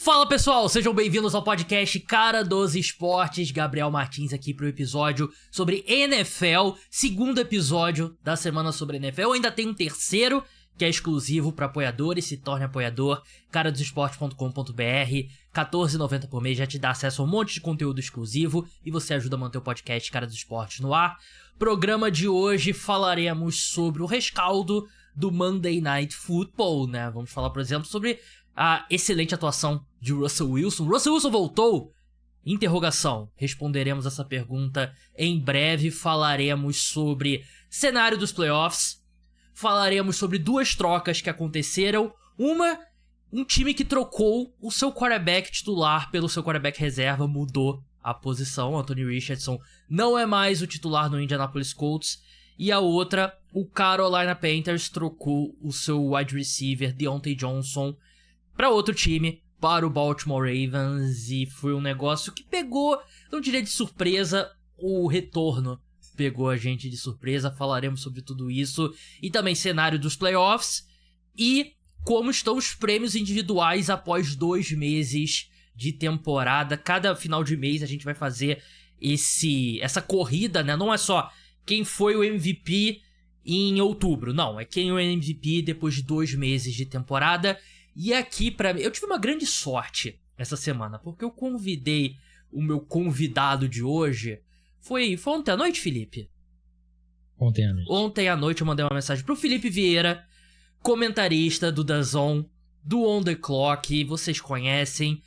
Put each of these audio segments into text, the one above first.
Fala pessoal, sejam bem-vindos ao podcast Cara dos Esportes. Gabriel Martins aqui pro episódio sobre NFL, segundo episódio da semana sobre NFL. Ainda tem um terceiro que é exclusivo para apoiadores, se torne apoiador, caradosesportes.com.br, R$14,90 por mês já te dá acesso a um monte de conteúdo exclusivo e você ajuda a manter o podcast Cara dos Esportes no ar. Programa de hoje falaremos sobre o rescaldo do Monday Night Football, né? Vamos falar, por exemplo, sobre a excelente atuação de Russell Wilson. Russell Wilson voltou? Interrogação. Responderemos essa pergunta em breve. Falaremos sobre cenário dos playoffs. Falaremos sobre duas trocas que aconteceram. Um time que trocou o seu quarterback titular pelo seu quarterback reserva, mudou a posição. Anthony Richardson não é mais o titular no Indianapolis Colts. E a outra, o Carolina Panthers trocou o seu wide receiver Deontay Johnson para outro time, para o Baltimore Ravens, e foi um negócio que pegou, não diria de surpresa, o retorno pegou a gente de surpresa. Falaremos sobre tudo isso e também cenário dos playoffs e como estão os prêmios individuais após 2 meses de temporada. Cada final de mês a gente vai fazer essa corrida, né? Não é só quem foi o MVP em outubro, não, é quem é o MVP depois de 2 meses de temporada. E aqui, pra mim, eu tive uma grande sorte essa semana, porque eu convidei o meu convidado de hoje. Foi ontem à noite, Felipe? Ontem à noite. Ontem à noite eu mandei uma mensagem pro Felipe Vieira, comentarista do DAZN, do On The Clock, vocês conhecem.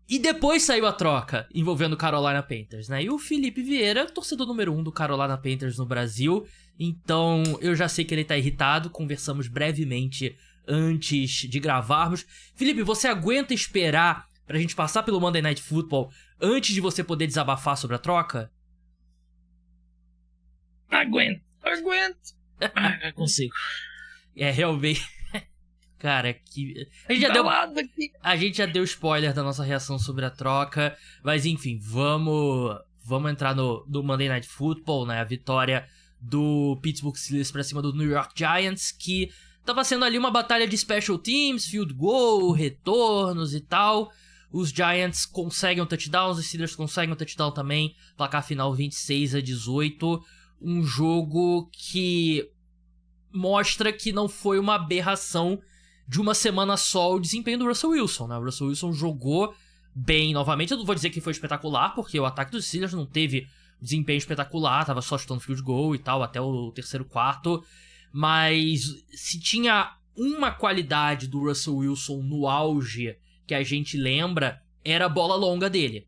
E depois saiu a troca envolvendo o Carolina Panthers, né? E o Felipe Vieira, torcedor número 1 do Carolina Panthers no Brasil. Então eu já sei que ele tá irritado, conversamos brevemente antes de gravarmos. Felipe, você aguenta esperar pra gente passar pelo Monday Night Football antes de você poder desabafar sobre a troca? Aguento. Eu consigo. É, realmente. Cara, que... A gente já deu spoiler da nossa reação sobre a troca. Mas enfim, vamos entrar no Monday Night Football, né? A vitória do Pittsburgh Steelers pra cima do New York Giants, que tava sendo ali uma batalha de special teams, field goal, retornos e tal. Os Giants conseguem um touchdown, os Steelers conseguem um touchdown também. Placar final 26-18. Um jogo que mostra que não foi uma aberração de uma semana só o desempenho do Russell Wilson, né? O Russell Wilson jogou bem novamente. Eu não vou dizer que foi espetacular, porque o ataque dos Steelers não teve desempenho espetacular. Tava só chutando field goal e tal, até o terceiro quarto. Mas se tinha uma qualidade do Russell Wilson no auge que a gente lembra, era a bola longa dele.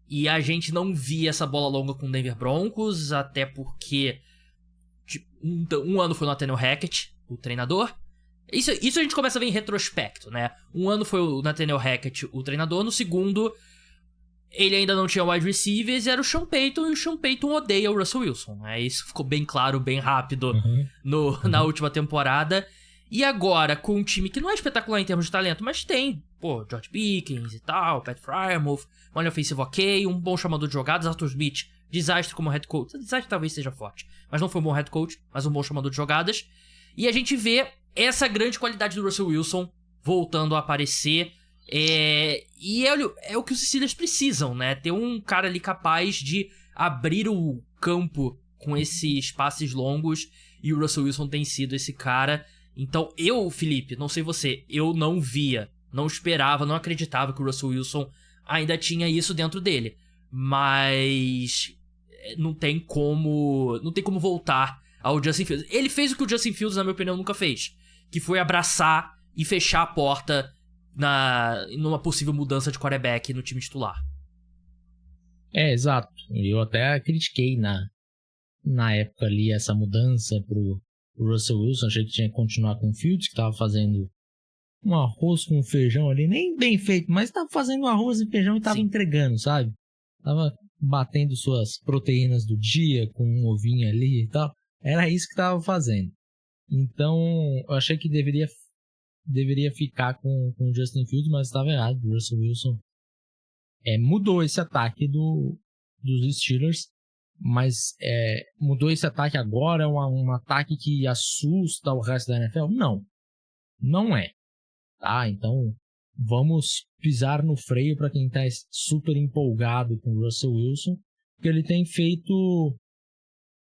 E a gente não via essa bola longa com o Denver Broncos, até porque um ano foi o Nathaniel Hackett, o treinador. Isso a gente começa a ver em retrospecto, né? Um ano foi o Nathaniel Hackett, o treinador. No segundo, ele ainda não tinha wide receivers, era o Sean Payton, e o Sean Payton odeia o Russell Wilson, né? Isso ficou bem claro, bem rápido na última temporada. E agora, com um time que não é espetacular em termos de talento, mas tem, George Pickens e tal, Pat Freiermuth, uma linha ofensiva ok, um bom chamador de jogadas, Arthur Smith, desastre como head coach. Desastre talvez seja forte, mas não foi um bom head coach, mas um bom chamador de jogadas. E a gente vê essa grande qualidade do Russell Wilson voltando a aparecer. E é o que os Steelers precisam, né? Ter um cara ali capaz de abrir o campo com esses passes longos. E o Russell Wilson tem sido esse cara. Então Felipe, não sei você, eu não via, não esperava, não acreditava que o Russell Wilson ainda tinha isso dentro dele. Mas não tem como voltar ao Justin Fields. Ele fez o que o Justin Fields, na minha opinião, nunca fez, que foi abraçar e fechar a porta numa possível mudança de quarterback no time titular. Exato. Eu até critiquei na época ali essa mudança pro Russell Wilson. Achei que tinha que continuar com o Fields, que tava fazendo um arroz com feijão ali, nem bem feito, mas tava fazendo um arroz e feijão e tava entregando, sabe? Tava batendo suas proteínas do dia com um ovinho ali e tal. Era isso que tava fazendo. Então, eu achei que deveria ficar com o Justin Fields, mas estava errado. O Russell Wilson mudou esse ataque dos Steelers, mas mudou esse ataque agora? É um ataque que assusta o resto da NFL? Não é. Tá? Então, vamos pisar no freio para quem tá super empolgado com o Russell Wilson, porque ele tem feito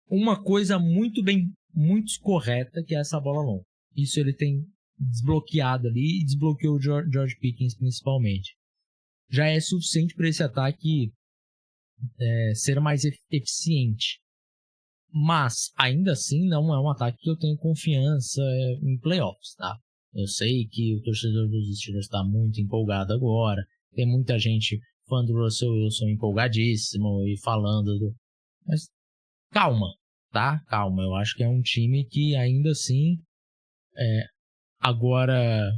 uma coisa muito correta, que é essa bola longa. Isso ele tem desbloqueado ali e desbloqueou o George Pickens principalmente. Já é suficiente para esse ataque ser mais eficiente. Mas, ainda assim, não é um ataque que eu tenho confiança em playoffs, tá? Eu sei que o torcedor dos Steelers está muito empolgado agora. Tem muita gente fã do Russell Wilson empolgadíssimo e falando Mas calma, tá? Calma. Eu acho que é um time que ainda assim agora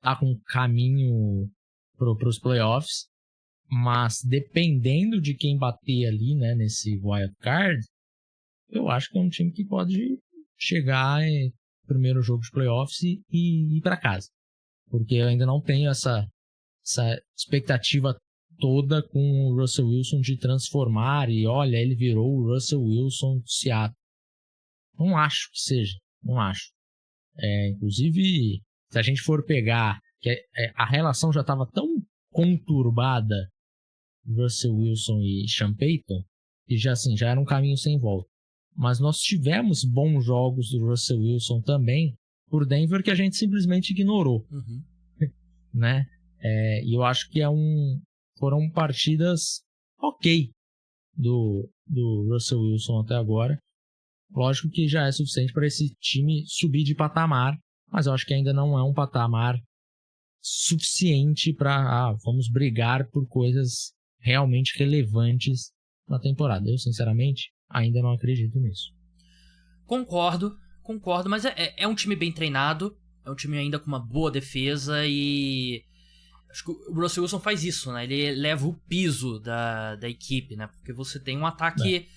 tá com caminho pros playoffs. Mas dependendo de quem bater ali, né, nesse wild card, eu acho que é um time que pode chegar primeiro jogo de playoffs e ir para casa. Porque eu ainda não tenho essa expectativa toda com o Russell Wilson de transformar e olha, ele virou o Russell Wilson do Seattle. Não acho que seja, não acho. Inclusive, se a gente for pegar que a relação já estava tão conturbada, Russell Wilson e Sean Payton, que já era um caminho sem volta. Mas nós tivemos bons jogos do Russell Wilson também por Denver que a gente simplesmente ignorou. Uhum. Né? E eu acho que foram partidas ok do Russell Wilson até agora. Lógico que já é suficiente para esse time subir de patamar, mas eu acho que ainda não é um patamar suficiente para vamos brigar por coisas realmente relevantes na temporada. Eu, sinceramente, ainda não acredito nisso. Concordo, mas é um time bem treinado, é um time ainda com uma boa defesa e acho que o Russell Wilson faz isso, né? Ele leva o piso da equipe, né? Porque você tem um ataque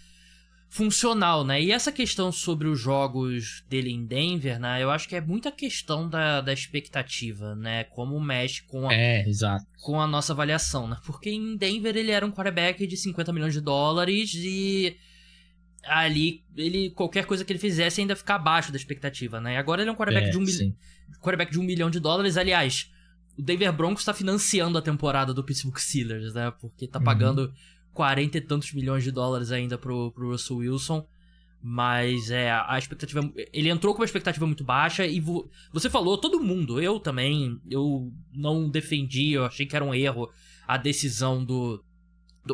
funcional, né? E essa questão sobre os jogos dele em Denver, né? Eu acho que é muita questão da expectativa, né? Como mexe com exato. Com a nossa avaliação, né? Porque em Denver ele era um quarterback de $50 milhões e ali qualquer coisa que ele fizesse ainda ficar abaixo da expectativa, né? E agora ele é um quarterback de $1 milhão. Aliás, o Denver Broncos está financiando a temporada do Pittsburgh Steelers, né? Porque tá pagando 40 e tantos milhões de dólares ainda pro Russell Wilson. Mas a expectativa... Ele entrou com uma expectativa muito baixa e você falou, todo mundo, eu também, eu não defendi, eu achei que era um erro a decisão do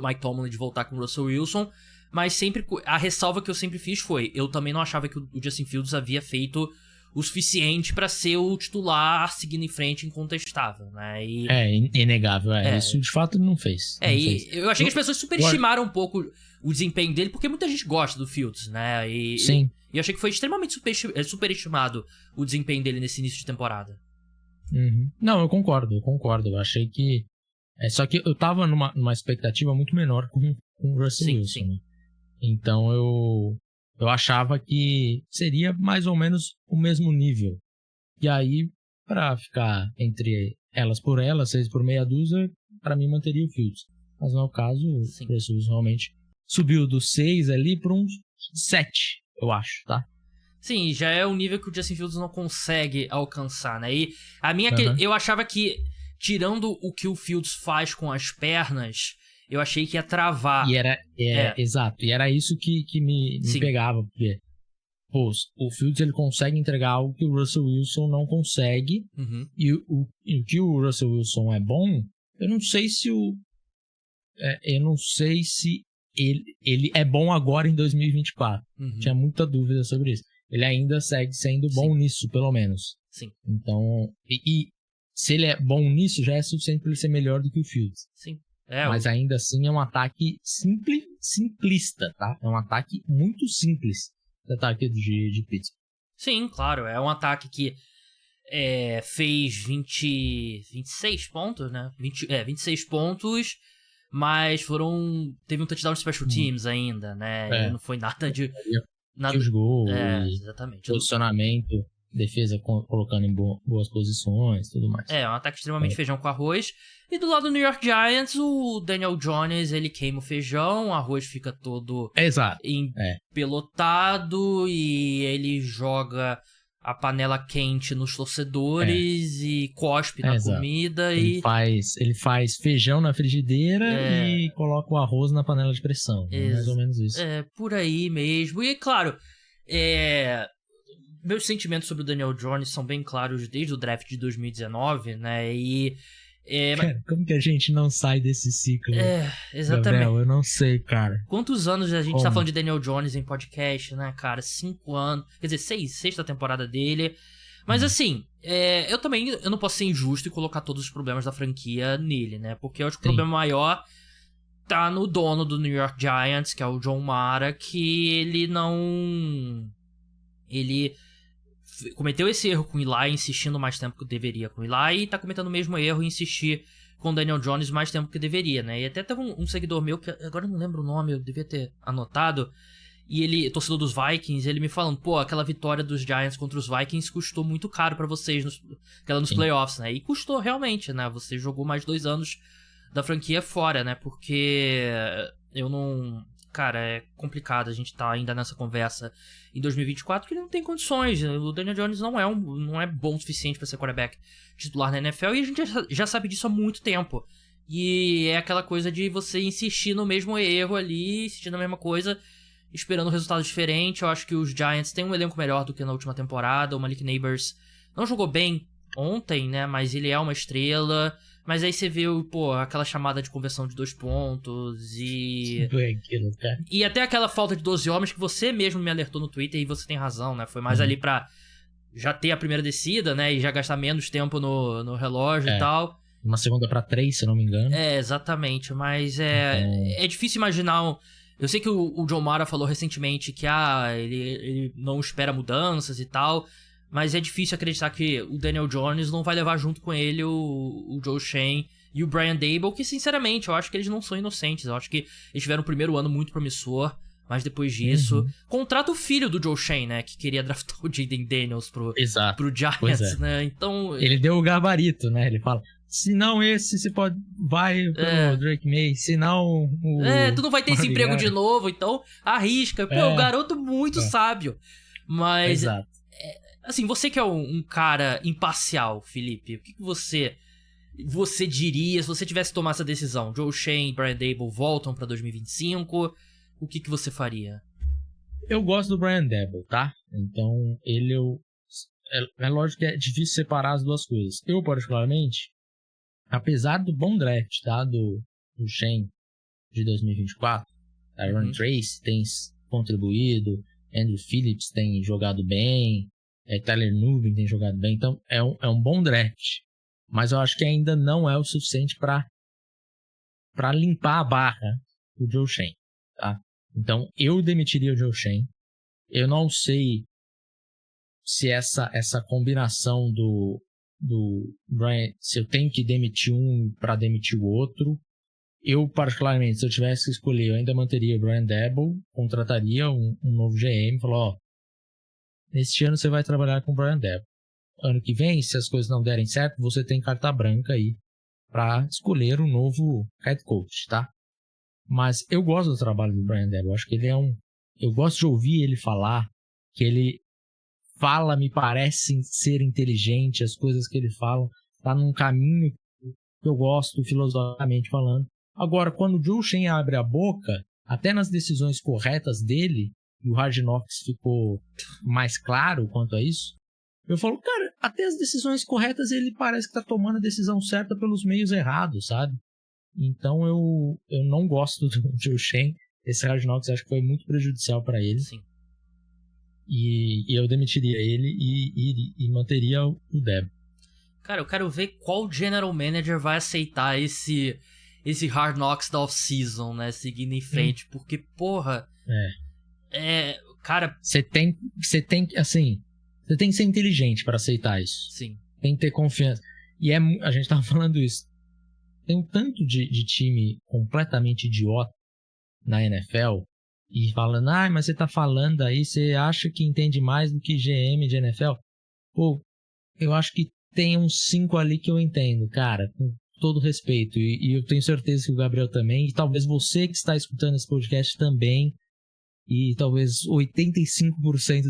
Mike Tomlin de voltar com o Russell Wilson, mas sempre a ressalva que eu sempre fiz foi, eu também não achava que o Justin Fields havia feito o suficiente pra ser o titular seguindo em frente incontestável, né? Inegável, isso de fato ele não fez. Eu achei que as pessoas superestimaram um pouco o desempenho dele, porque muita gente gosta do Fields, né? Sim. E eu achei que foi extremamente superestimado o desempenho dele nesse início de temporada. Uhum. Não, eu concordo. Eu achei que... só que eu tava numa expectativa muito menor com o Russell Wilson. Sim. Né? Então eu achava que seria mais ou menos o mesmo nível. E aí, pra ficar entre elas por elas, 6 por meia dúzia, pra mim manteria o Fields. Mas não é o caso, o Russell Wilson realmente subiu do 6 ali para uns 7, eu acho, tá? Sim, já é um nível que o Justin Fields não consegue alcançar, né? E a minha eu achava que, tirando o que o Fields faz com as pernas, eu achei que ia travar. Exato. E era isso que me pegava, porque o Fields ele consegue entregar algo que o Russell Wilson não consegue. Uhum. E o que o Russell Wilson é bom, eu não sei se ele é bom agora em 2024. Uhum. Tinha muita dúvida sobre isso. Ele ainda segue sendo bom nisso, pelo menos. Sim. Então, e se ele é bom nisso, já é suficiente para ele ser melhor do que o Fields. Sim. Mas ainda assim é um ataque simplista, tá? É um ataque muito simples, o ataque de Pittsburgh. Sim, claro. É um ataque que fez 26 pontos, né? 26 pontos, mas teve um touchdown de special teams ainda, né? Não foi nada de... Os gols, exatamente. Posicionamento, defesa colocando em boas posições, tudo mais. É um ataque extremamente feijão com arroz. E do lado do New York Giants, o Daniel Jones, ele queima o feijão, o arroz fica todo empelotado e ele joga a panela quente nos torcedores e cospe na comida. Ele faz feijão na frigideira e coloca o arroz na panela de pressão. É mais ou menos isso. É, por aí mesmo. E, claro, meus sentimentos sobre o Daniel Jones são bem claros desde o draft de 2019, né? Cara, como que a gente não sai desse ciclo? Exatamente. Gabriel, eu não sei, cara. Quantos anos a gente tá falando de Daniel Jones em podcast, né, cara? 5 anos. Quer dizer, sexta temporada dele. Mas assim, eu não posso ser injusto e colocar todos os problemas da franquia nele, né? Porque eu acho que o problema maior tá no dono do New York Giants, que é o John Mara, que ele cometeu esse erro com o Eli, insistindo mais tempo que deveria com o Eli, e tá cometendo o mesmo erro em insistir com o Daniel Jones mais tempo que deveria, né? E até teve um seguidor meu, que agora eu não lembro o nome, eu devia ter anotado, e ele, torcedor dos Vikings, ele me falando, pô, aquela vitória dos Giants contra os Vikings custou muito caro pra vocês, nos playoffs, né? E custou realmente, né? Você jogou mais 2 anos da franquia fora, né? Porque eu não... Cara, é complicado a gente tá ainda nessa conversa em 2024, que ele não tem condições. O Daniel Jones não é bom o suficiente pra ser quarterback titular na NFL, e a gente já sabe disso há muito tempo. E é aquela coisa de você insistir no mesmo erro ali, insistir na mesma coisa, esperando um resultado diferente. Eu acho que os Giants têm um elenco melhor do que na última temporada. O Malik Neighbors não jogou bem ontem, né? Mas ele é uma estrela. Mas aí você vê, pô, aquela chamada de conversão de 2 pontos e... E até aquela falta de 12 homens que você mesmo me alertou no Twitter, e você tem razão, né? Foi mais ali pra já ter a primeira descida, né? E já gastar menos tempo no relógio e tal. Uma segunda pra 3, se eu não me engano. Exatamente. Mas é difícil imaginar... Eu sei que o John Mara falou recentemente que ele não espera mudanças e tal... Mas é difícil acreditar que o Daniel Jones não vai levar junto com ele o Joe Schoen e o Brian Daboll, que sinceramente eu acho que eles não são inocentes. Eu acho que eles tiveram um primeiro ano muito promissor, mas depois disso... Contrata o filho do Joe Schoen, né, que queria draftar o Jaden Daniels pro Giants, né, então... Ele deu o gabarito, né, ele fala... Se não esse, você vai pro Drake May. Se não... tu não vai ter esse emprego de novo, então arrisca. Pô, o garoto muito sábio. Mas... Exato. Assim, você que é um cara imparcial, Felipe, o que você diria se você tivesse tomado essa decisão? Joe Schoen e Brian Daboll voltam pra 2025, o que você faria? Eu gosto do Brian Daboll, tá? Então, é lógico que é difícil separar as duas coisas. Eu, particularmente, apesar do bom draft, tá? Do Schoen de 2024, Aaron Trace tem contribuído, Andrew Phillips tem jogado bem, Tyler Nubin tem jogado bem, então é um bom draft, mas eu acho que ainda não é o suficiente para limpar a barra do Joe Schoen, tá? Então eu demitiria o Joe Schoen. Eu não sei se essa combinação do Brian, se eu tenho que demitir um para demitir o outro. Eu, particularmente, se eu tivesse que escolher, eu ainda manteria o Brian Daboll, contrataria um novo GM, falou, neste ano você vai trabalhar com o Brian Daboll. Ano que vem, se as coisas não derem certo, você tem carta branca aí para escolher um novo head coach, tá? Mas eu gosto do trabalho do Brian Daboll. Acho que ele eu gosto de ouvir ele falar, que ele fala, me parece ser inteligente, as coisas que ele fala tá num caminho que eu gosto filosoficamente falando. Agora, quando o Joe Schoen abre a boca, até nas decisões corretas dele, e o Hard Knocks ficou mais claro quanto a isso, eu falo, cara, até as decisões corretas ele parece que tá tomando a decisão certa pelos meios errados, sabe? Então eu não gosto do Joe Schoen. Esse Hard Knocks acho que foi muito prejudicial para ele. Sim. E eu demitiria ele e manteria o Daboll. Cara, eu quero ver qual general manager vai aceitar esse Hard Knocks da off-season, né? Seguindo em frente. Porque, porra... cara... Você tem assim... Você tem que ser inteligente para aceitar isso. Sim. Tem que ter confiança. E a gente tava falando isso. Tem um tanto de time completamente idiota na NFL e falando, mas você tá falando aí, você acha que entende mais do que GM de NFL? Pô, eu acho que tem uns 5 ali que eu entendo, cara, com todo respeito. E eu tenho certeza que o Gabriel também, e talvez você que está escutando esse podcast também. e talvez 85%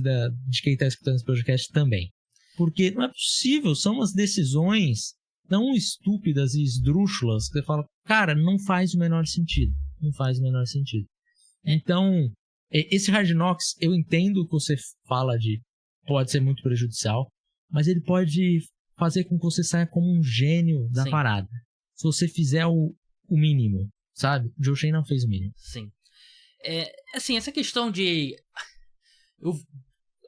de quem está escutando esse podcast também. Porque não é possível, são umas decisões tão estúpidas e esdrúxulas que você fala, cara, não faz o menor sentido. Não faz o menor sentido. Então, esse Hard Knocks, eu entendo que você fala de pode ser muito prejudicial, mas ele pode fazer com que você saia como um gênio da parada. Se você fizer o mínimo, sabe? O Joe Schoen não fez o mínimo. Sim. Assim, essa questão de... Eu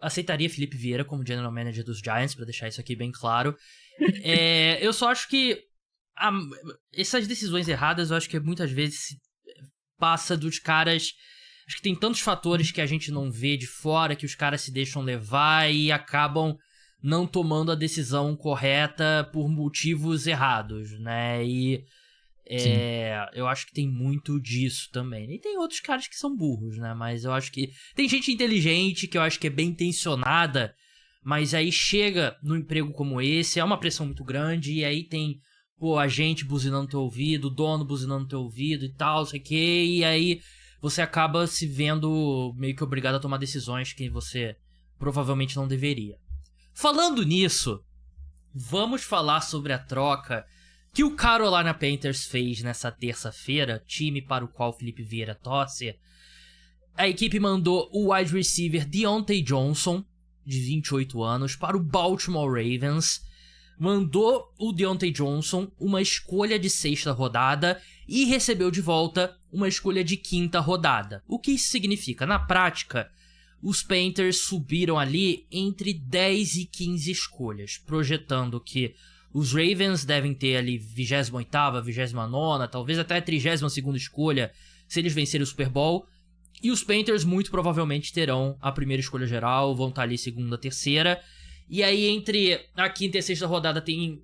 aceitaria Felipe Vieira como General Manager dos Giants, pra deixar isso aqui bem claro. Eu só acho que essas decisões erradas, eu acho que muitas vezes passa dos caras... Acho que tem tantos fatores que a gente não vê de fora, que os caras se deixam levar e acabam não tomando a decisão correta por motivos errados, né? E eu acho que tem muito disso também. E tem outros caras que são burros, né? Mas eu acho que... Tem gente inteligente que eu acho que é bem intencionada, mas aí chega num emprego como esse, é uma pressão muito grande, e aí tem, a gente buzinando teu ouvido, o dono buzinando teu ouvido e tal, sei o quê, e aí você acaba se vendo meio que obrigado a tomar decisões que você provavelmente não deveria. Falando nisso, vamos falar sobre a troca que o Carolina Panthers fez nessa terça-feira, time para o qual Felipe Vieira torce. A equipe mandou o wide receiver Diontae Johnson, de 28 anos, para o Baltimore Ravens. Mandou o Diontae Johnson uma escolha de 6ª rodada e recebeu de volta uma escolha de 5ª rodada. O que isso significa? Na prática, os Panthers subiram ali entre 10 e 15 escolhas, projetando que os Ravens devem ter ali 28ª, 29ª, talvez até a 32ª escolha se eles vencerem o Super Bowl. E os Panthers muito provavelmente terão a primeira escolha geral, vão estar ali 2ª, 3ª. E aí entre a 5ª e a 6ª rodada tem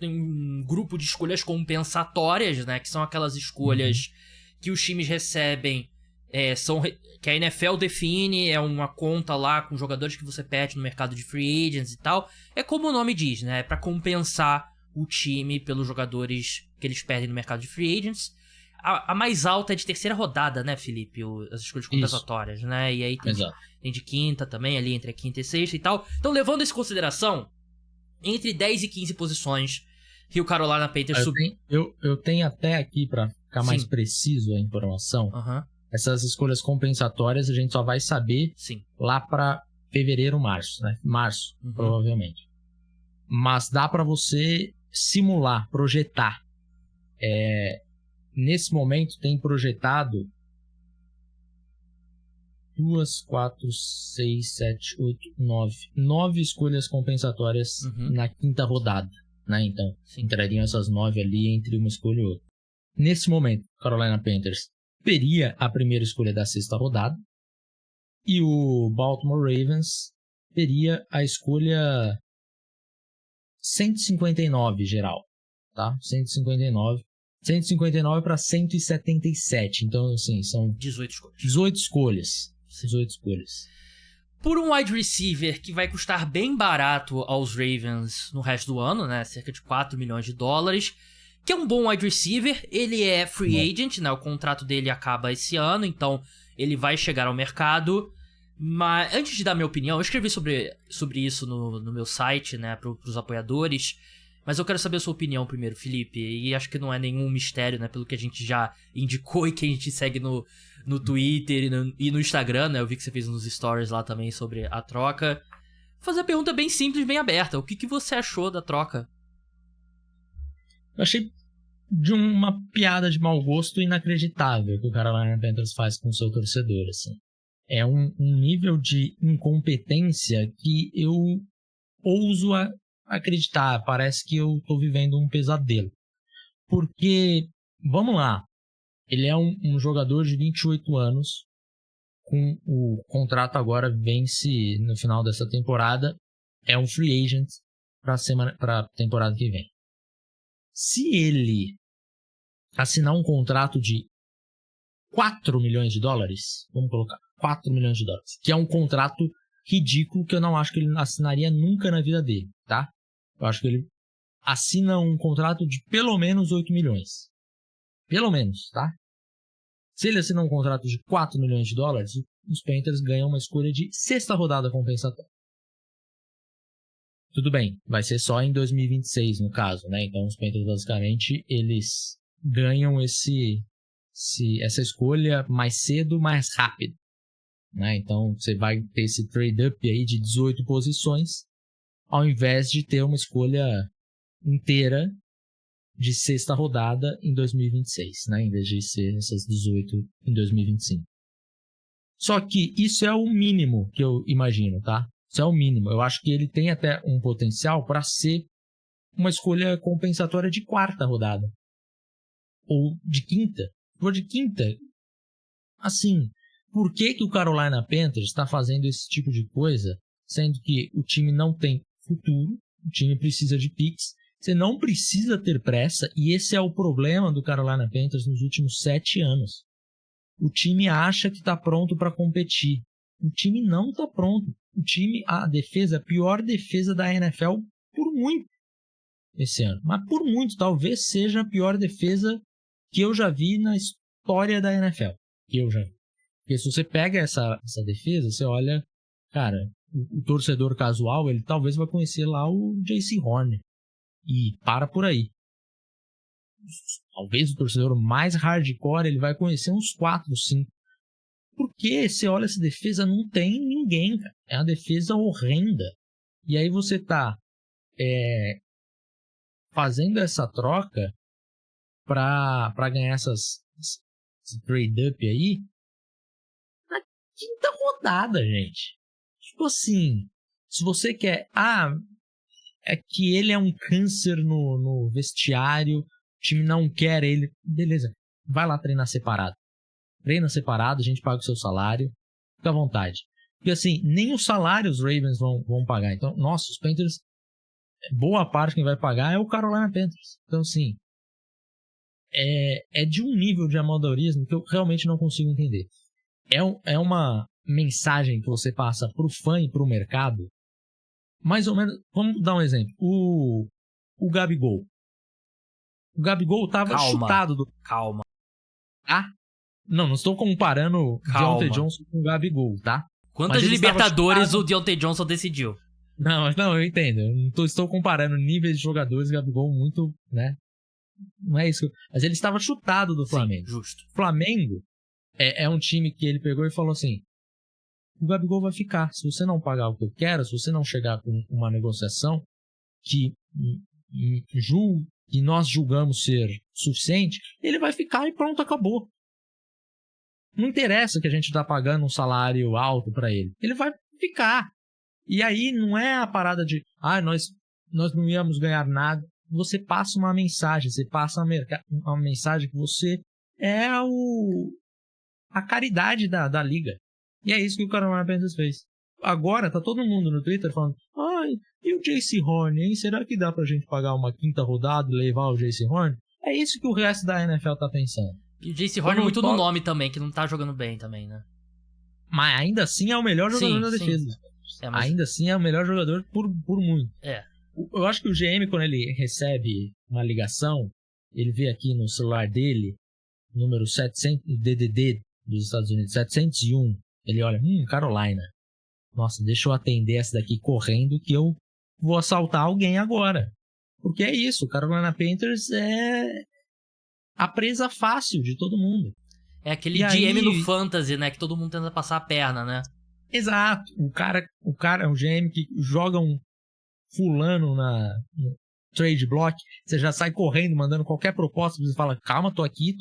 um grupo de escolhas compensatórias, né? Que são aquelas escolhas que os times recebem, que a NFL define, é uma conta lá com jogadores que você pede no mercado de free agents e tal. É como o nome diz, né? É pra compensar o time pelos jogadores que eles perdem no mercado de free agents. A mais alta é de 3ª rodada, né, Felipe? As escolhas compensatórias, né? E aí tem de 5ª também, ali entre a 5ª e 6ª e tal. Então, levando isso em consideração, entre 10 e 15 posições que o Carolina Panthers eu tenho até aqui, pra ficar mais preciso a informação, essas escolhas compensatórias a gente só vai saber lá pra fevereiro, março, né? Março, provavelmente. Mas dá pra você simular, projetar. Nesse momento tem projetado 2, 4, 6, 7, 8, 9 escolhas compensatórias na 5ª rodada, né? Então, entrariam essas 9 ali entre uma escolha e outra. Nesse momento, Carolina Panthers teria a primeira escolha da 6ª rodada e o Baltimore Ravens teria a escolha 159 geral, tá? 159 para 177, então assim, são 18 escolhas. 18 escolhas. 18 escolhas. Por um wide receiver que vai custar bem barato aos Ravens no resto do ano, né? Cerca de 4 milhões de dólares. Que é um bom wide receiver. Ele é free agent, né? O contrato dele acaba esse ano, então ele vai chegar ao mercado. Mas antes de dar minha opinião, eu escrevi sobre isso no meu site, né? Pros apoiadores. Mas eu quero saber a sua opinião primeiro, Felipe. E acho que não é nenhum mistério, né? Pelo que a gente já indicou e que a gente segue no Twitter e no Instagram, né? Eu vi que você fez uns stories lá também sobre a troca. Vou fazer a pergunta bem simples, bem aberta. O que você achou da troca? Eu achei de uma piada de mau gosto inacreditável que o Carolina Panthers faz com o seu torcedor, assim. É um nível de incompetência que eu ouso acreditar. Parece que eu tô vivendo um pesadelo. Porque, vamos lá, ele é um jogador de 28 anos, com o contrato agora vence no final dessa temporada, é um free agent para a temporada que vem. Se ele assinar um contrato de 4 milhões de dólares, vamos colocar 4 milhões de dólares, que é um contrato ridículo que eu não acho que ele assinaria nunca na vida dele, tá? Eu acho que ele assina um contrato de pelo menos 8 milhões. Pelo menos, tá? Se ele assinar um contrato de 4 milhões de dólares, os Panthers ganham uma escolha de 6ª rodada compensatória. Tudo bem, vai ser só em 2026 no caso, né? Então os Panthers basicamente eles ganham essa escolha mais cedo, mais rápido, né? Então você vai ter esse trade-up aí de 18 posições, ao invés de ter uma escolha inteira de 6ª rodada em 2026, né? Em vez de ser essas 18 em 2025. Só que isso é o mínimo que eu imagino, tá? Isso é o mínimo. Eu acho que ele tem até um potencial para ser uma escolha compensatória de 4ª rodada. Ou de 5ª. Se for de 5ª, assim, por que o Carolina Panthers está fazendo esse tipo de coisa, sendo que o time não tem futuro, o time precisa de picks, você não precisa ter pressa, e esse é o problema do Carolina Panthers nos últimos 7 anos. O time acha que está pronto para competir. O time não está pronto. O time, a defesa, a pior defesa da NFL por muito esse ano. Mas por muito, talvez seja a pior defesa que eu já vi na história da NFL. Que eu já vi. Porque se você pega essa defesa, você olha, cara, o torcedor casual, ele talvez vai conhecer lá o J.C. Horn. E para por aí. Talvez o torcedor mais hardcore, ele vai conhecer uns 4, 5. Porque você olha essa defesa, não tem ninguém, cara. É uma defesa horrenda. E aí você tá fazendo essa troca pra ganhar esse trade-up aí na 5ª rodada, gente. Tipo assim, se você quer... é que ele é um câncer no vestiário, o time não quer ele. Beleza, vai lá treinar separado. Treina separado, a gente paga o seu salário. Fica à vontade. Porque assim, nem o salário os Ravens vão pagar. Então, nossa, os Panthers, boa parte quem vai pagar é o Carolina Panthers. Então, assim, é de um nível de amadorismo que eu realmente não consigo entender. É uma mensagem que você passa pro fã e pro mercado. Mais ou menos, vamos dar um exemplo. O Gabigol. O Gabigol tava chutado do... Calma. Não estou comparando o Deontay Johnson com o Gabigol, tá? Quantas Libertadores o Deontay Johnson decidiu? Não, eu entendo. Eu não estou comparando níveis de jogadores. Gabigol muito, né? Não é isso. Mas ele estava chutado do Flamengo. Sim, justo. O Flamengo é um time que ele pegou e falou assim: o Gabigol vai ficar. Se você não pagar o que eu quero, se você não chegar com uma negociação que nós julgamos ser suficiente, ele vai ficar e pronto, acabou. Não interessa que a gente tá pagando um salário alto pra ele. Ele vai ficar. E aí não é a parada de nós não íamos ganhar nada. Você passa uma mensagem. Você passa uma mensagem que você é a caridade da liga. E é isso que o Carolina Panthers fez. Agora tá todo mundo no Twitter falando: e o J.C. Horn, hein? Será que dá pra gente pagar uma 5ª rodada e levar o J.C. Horn? É isso que o resto da NFL tá pensando. E o J.C. Horn muito no nome também, que não tá jogando bem também, né? Mas ainda assim é o melhor jogador da defesa. Ainda assim é o melhor jogador por muito. Eu acho que o GM, quando ele recebe uma ligação, ele vê aqui no celular dele, número 700, DDD dos Estados Unidos, 701. Ele olha, Carolina. Nossa, deixa eu atender essa daqui correndo que eu vou assaltar alguém agora. Porque é isso, o Carolina Panthers é a presa fácil de todo mundo. É aquele GM no Fantasy, né? Que todo mundo tenta passar a perna, né? Exato. O cara é um GM que joga um fulano no trade block, você já sai correndo, mandando qualquer proposta, você fala, calma, tô aqui,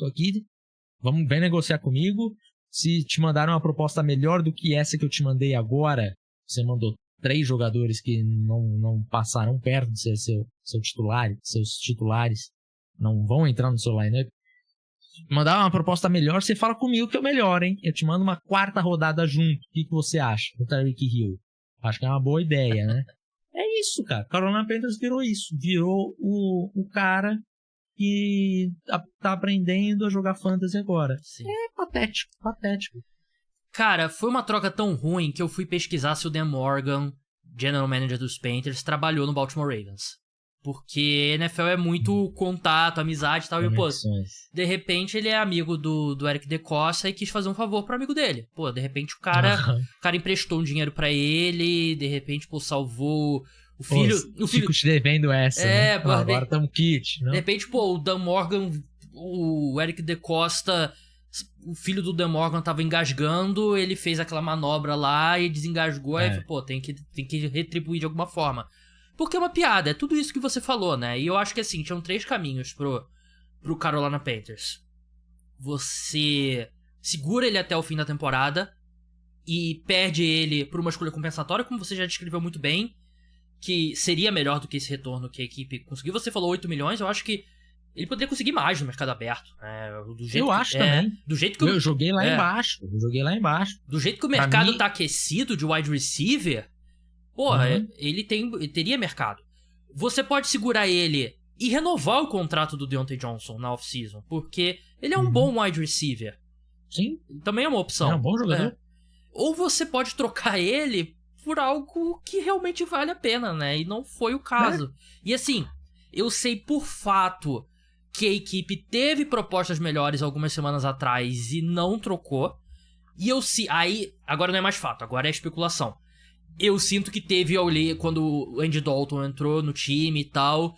vem negociar comigo. Se te mandaram uma proposta melhor do que essa que eu te mandei agora, você mandou 3 jogadores que não passaram perto de ser seus titulares, não vão entrar no seu lineup. Mandar uma proposta melhor, você fala comigo que é o melhor, hein? Eu te mando uma 4ª rodada junto. O que você acha do Tyreek Hill? Acho que é uma boa ideia, né? É isso, cara. Carolina Panthers virou isso. Virou o cara que tá aprendendo a jogar fantasy agora. Sim. É patético. Cara, foi uma troca tão ruim que eu fui pesquisar se o Dan Morgan, general manager dos Panthers, trabalhou no Baltimore Ravens. Porque NFL é muito contato, amizade e tal. E, pô, de repente ele é amigo do Eric DeCosta e quis fazer um favor pro amigo dele. Pô, de repente o cara emprestou um dinheiro pra ele, de repente, pô, salvou o filho... Fico te devendo essa, né? Pô, agora tamo kit, não? De repente, pô, o Dan Morgan, o Eric DeCosta, o filho do Dan Morgan tava engasgando, ele fez aquela manobra lá e desengasgou, aí, pô, tem que retribuir de alguma forma. Porque é uma piada, é tudo isso que você falou, né? E eu acho que, assim, tinham 3 caminhos pro Carolina Panthers. Você segura ele até o fim da temporada e perde ele por uma escolha compensatória, como você já descreveu muito bem, que seria melhor do que esse retorno que a equipe conseguiu. Você falou 8 milhões, eu acho que ele poderia conseguir mais no mercado aberto. Também. Do jeito que eu joguei lá embaixo. Do jeito que o mercado tá aquecido de wide receiver... Porra, ele teria mercado. Você pode segurar ele e renovar o contrato do Deontay Johnson na off-season, porque ele é um bom wide receiver. Sim. Também é uma opção. É um bom jogador. Ou você pode trocar ele por algo que realmente vale a pena, né? E não foi o caso. E assim, eu sei por fato que a equipe teve propostas melhores algumas semanas atrás e não trocou. E aí, agora não é mais fato, agora é especulação. Eu sinto que teve, quando o Andy Dalton entrou no time e tal,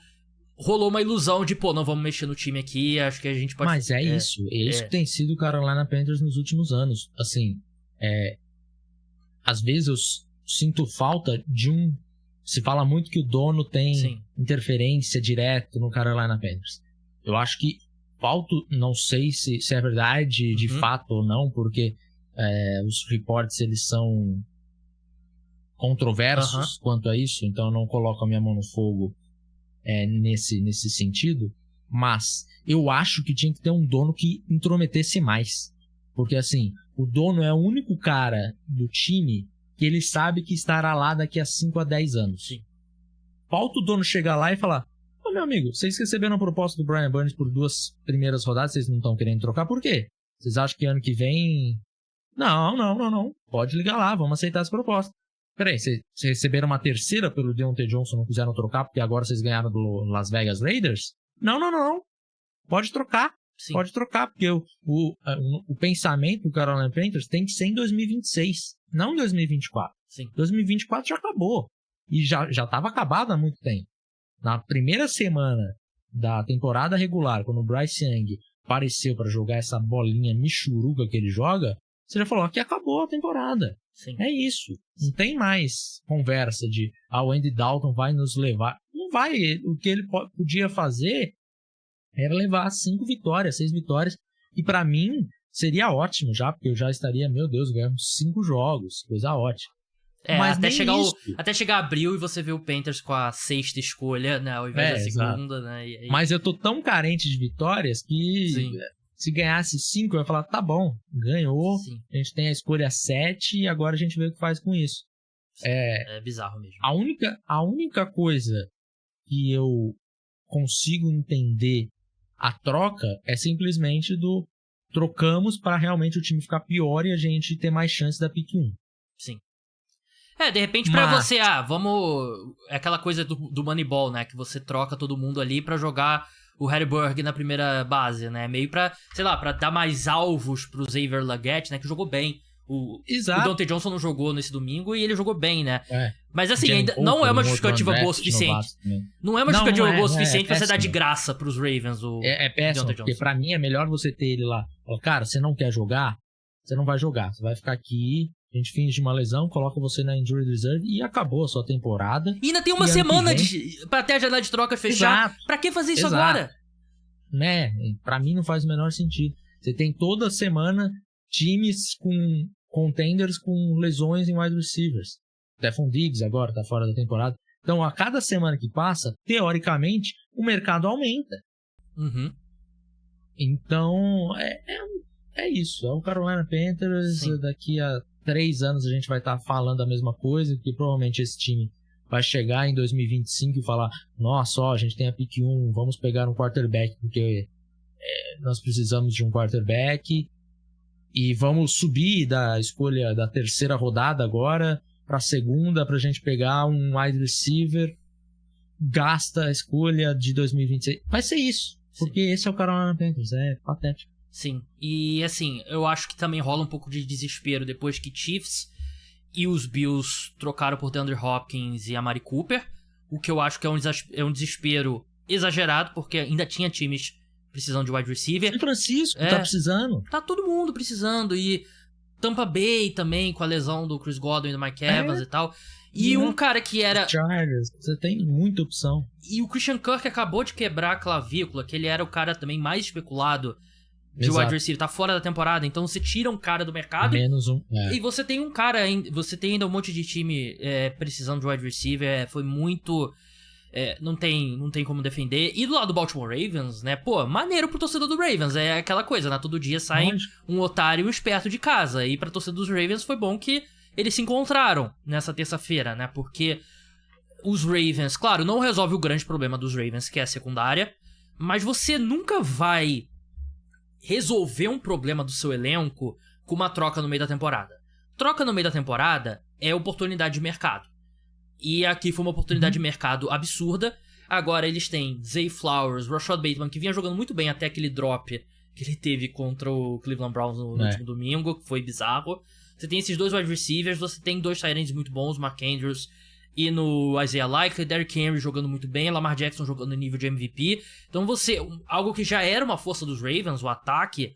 rolou uma ilusão de, pô, não vamos mexer no time aqui, acho que a gente pode... Mas é isso que tem sido o Carolina Panthers nos últimos anos. Assim, às vezes eu sinto falta de se fala muito que o dono tem interferência direta no Carolina Panthers. Eu acho que não sei se é verdade de fato ou não, porque os reportes, eles são controversos quanto a isso, então eu não coloco a minha mão no fogo nesse sentido, mas eu acho que tinha que ter um dono que intrometesse mais, porque assim, o dono é o único cara do time que ele sabe que estará lá daqui a 5 a 10 anos. Sim. Falta o dono chegar lá e falar: ô meu amigo, vocês receberam a proposta do Brian Burns por 2 primeiras rodadas, vocês não estão querendo trocar, por quê? Vocês acham que ano que vem... Não. Pode ligar lá, vamos aceitar essa proposta. Peraí, vocês receberam uma terceira pelo Deontay Johnson, não quiseram trocar porque agora vocês ganharam do Las Vegas Raiders? Não. Pode trocar. Sim. Pode trocar, porque o pensamento do Carolina Panthers tem que ser em 2026, não em 2024. Sim. 2024 já acabou. E já estava acabado há muito tempo. Na primeira semana da temporada regular, quando o Bryce Young apareceu para jogar essa bolinha michuruca que ele joga, você já falou que acabou a temporada. Sim. É isso. Não tem mais conversa de o Andy Dalton vai nos levar. Não vai. O que ele podia fazer era levar 5 vitórias, 6 vitórias. E pra mim seria ótimo já, porque eu já estaria, meu Deus, ganhamos 5 jogos. Coisa ótima. Mas até chegar abril e você vê o Panthers com a 6ª escolha, né, ao invés da segunda, exato. Né? E... Mas eu tô tão carente de vitórias que se ganhasse 5, eu ia falar, tá bom, ganhou, a gente tem a escolha 7 e agora a gente vê o que faz com isso. É bizarro mesmo. A única coisa que eu consigo entender a troca é simplesmente trocamos para realmente o time ficar pior e a gente ter mais chance da pick 1. Sim. De repente pra você, vamos... É aquela coisa do Moneyball, né? Que você troca todo mundo ali pra jogar o Harryburg na primeira base, né? Meio pra, sei lá, pra dar mais alvos pro Xavier Legette, né? Que jogou bem. O Deontay Johnson não jogou nesse domingo e ele jogou bem, né? Mas assim, ainda não é uma justificativa boa o suficiente. Não é uma justificativa boa o suficiente pra você dar de graça pros Ravens o péssimo, porque pra mim é melhor você ter ele lá. Cara, você não quer jogar? Você não vai jogar. Você vai ficar aqui, a gente finge uma lesão, coloca você na Injured Reserve e acabou a sua temporada. E ainda tem uma semana pra até a janela de troca fechar. Exato. Pra que fazer isso agora? Né? Pra mim não faz o menor sentido. Você tem toda semana times com contenders com lesões em wide receivers. Stephon Diggs agora tá fora da temporada. Então, a cada semana que passa, teoricamente, o mercado aumenta. Então, é isso. É o Carolina Panthers. Sim. Daqui a 3 anos a gente vai estar falando a mesma coisa, que provavelmente esse time vai chegar em 2025 e falar: nossa, a gente tem a pick 1, vamos pegar um quarterback, porque nós precisamos de um quarterback. E vamos subir da escolha da 3ª rodada agora para a 2ª, para a gente pegar um wide receiver. gasta a escolha de 2026. Vai ser isso. Porque esse é o Carolina Panthers. É patético. Sim. E assim, eu acho que também rola um pouco de desespero depois que Chiefs e os Bills trocaram por DeAndre Hopkins e Amari Cooper. O que eu acho que é um desespero exagerado, porque ainda tinha times precisando de wide receiver. São Francisco tá precisando. Tá todo mundo precisando. E Tampa Bay também, com a lesão do Chris Godwin e do Mike Evans e tal. E um cara que era... Chargers, você tem muita opção. E o Christian Kirk acabou de quebrar a clavícula, que ele era o cara também mais especulado de wide receiver, tá fora da temporada, então você tira um cara do mercado. Menos um. E você tem um cara, você tem ainda um monte de time precisando de wide receiver, foi muito... não tem como defender. E do lado do Baltimore Ravens, né, pô, maneiro pro torcedor do Ravens, é aquela coisa, né, todo dia sai um otário e um esperto de casa, e pra torcedor dos Ravens foi bom que eles se encontraram nessa terça-feira, né, porque os Ravens, claro, não resolve o grande problema dos Ravens, que é a secundária, mas você nunca vai resolver um problema do seu elenco com uma troca no meio da temporada. Troca no meio da temporada é oportunidade de mercado. E aqui foi uma oportunidade de mercado absurda. Agora eles têm Zay Flowers, Rashad Bateman, que vinha jogando muito bem até aquele drop que ele teve contra o Cleveland Browns no último domingo, que foi bizarro. Você tem esses dois wide receivers, você tem dois tight ends muito bons, Mark Andrews e no Isaiah Likely, Derrick Henry jogando muito bem, Lamar Jackson jogando no nível de MVP. Então algo que já era uma força dos Ravens, o ataque,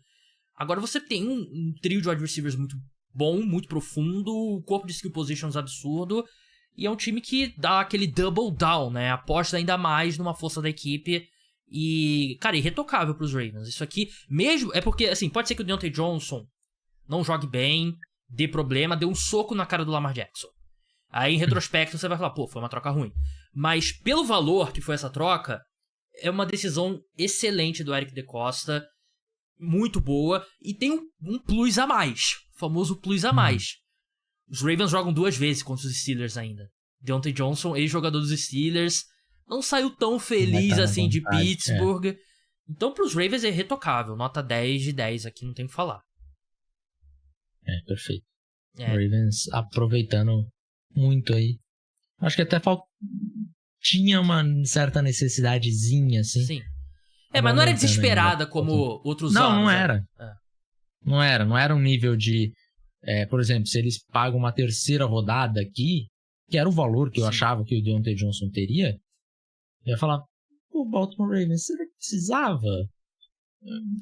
agora você tem um trio de wide receivers muito bom, muito profundo, o corpo de skill positions absurdo, e é um time que dá aquele double down, né, aposta ainda mais numa força da equipe, e, cara, irretocável pros Ravens. Isso aqui, mesmo, é porque, assim, pode ser que o Deontay Johnson não jogue bem, dê problema, dê um soco na cara do Lamar Jackson. Aí, em retrospecto, você vai falar, pô, foi uma troca ruim. Mas, pelo valor que foi essa troca, é uma decisão excelente do Eric DeCosta, muito boa, e tem um plus a mais, o famoso plus a mais. Os Ravens jogam 2 vezes contra os Steelers ainda. Deontay Johnson, ex-jogador dos Steelers, não saiu tão feliz assim de Pittsburgh. Então, pros Ravens é irretocável, nota 10 de 10 aqui, não tem o que falar. Perfeito. Ravens aproveitando muito aí. Acho que até tinha uma certa necessidadezinha, assim. Sim. Mas não era desesperada ainda, como outros anos. Não era. Não era um nível de... por exemplo, se eles pagam uma terceira rodada aqui, que era o valor que eu achava que o Deontay Johnson teria, eu ia falar, pô, Baltimore Ravens, você precisava?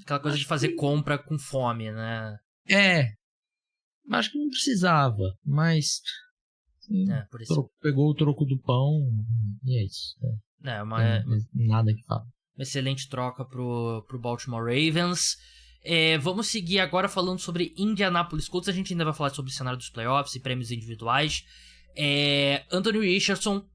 Aquela coisa de fazer compra com fome, né? Acho que não precisava, mas... por isso. Pegou o troco do pão e é isso. Nada que fala. Uma excelente troca pro Baltimore Ravens. Vamos seguir agora falando sobre Indianapolis Colts. A gente ainda vai falar sobre o cenário dos playoffs e prêmios individuais. Anthony Richardson,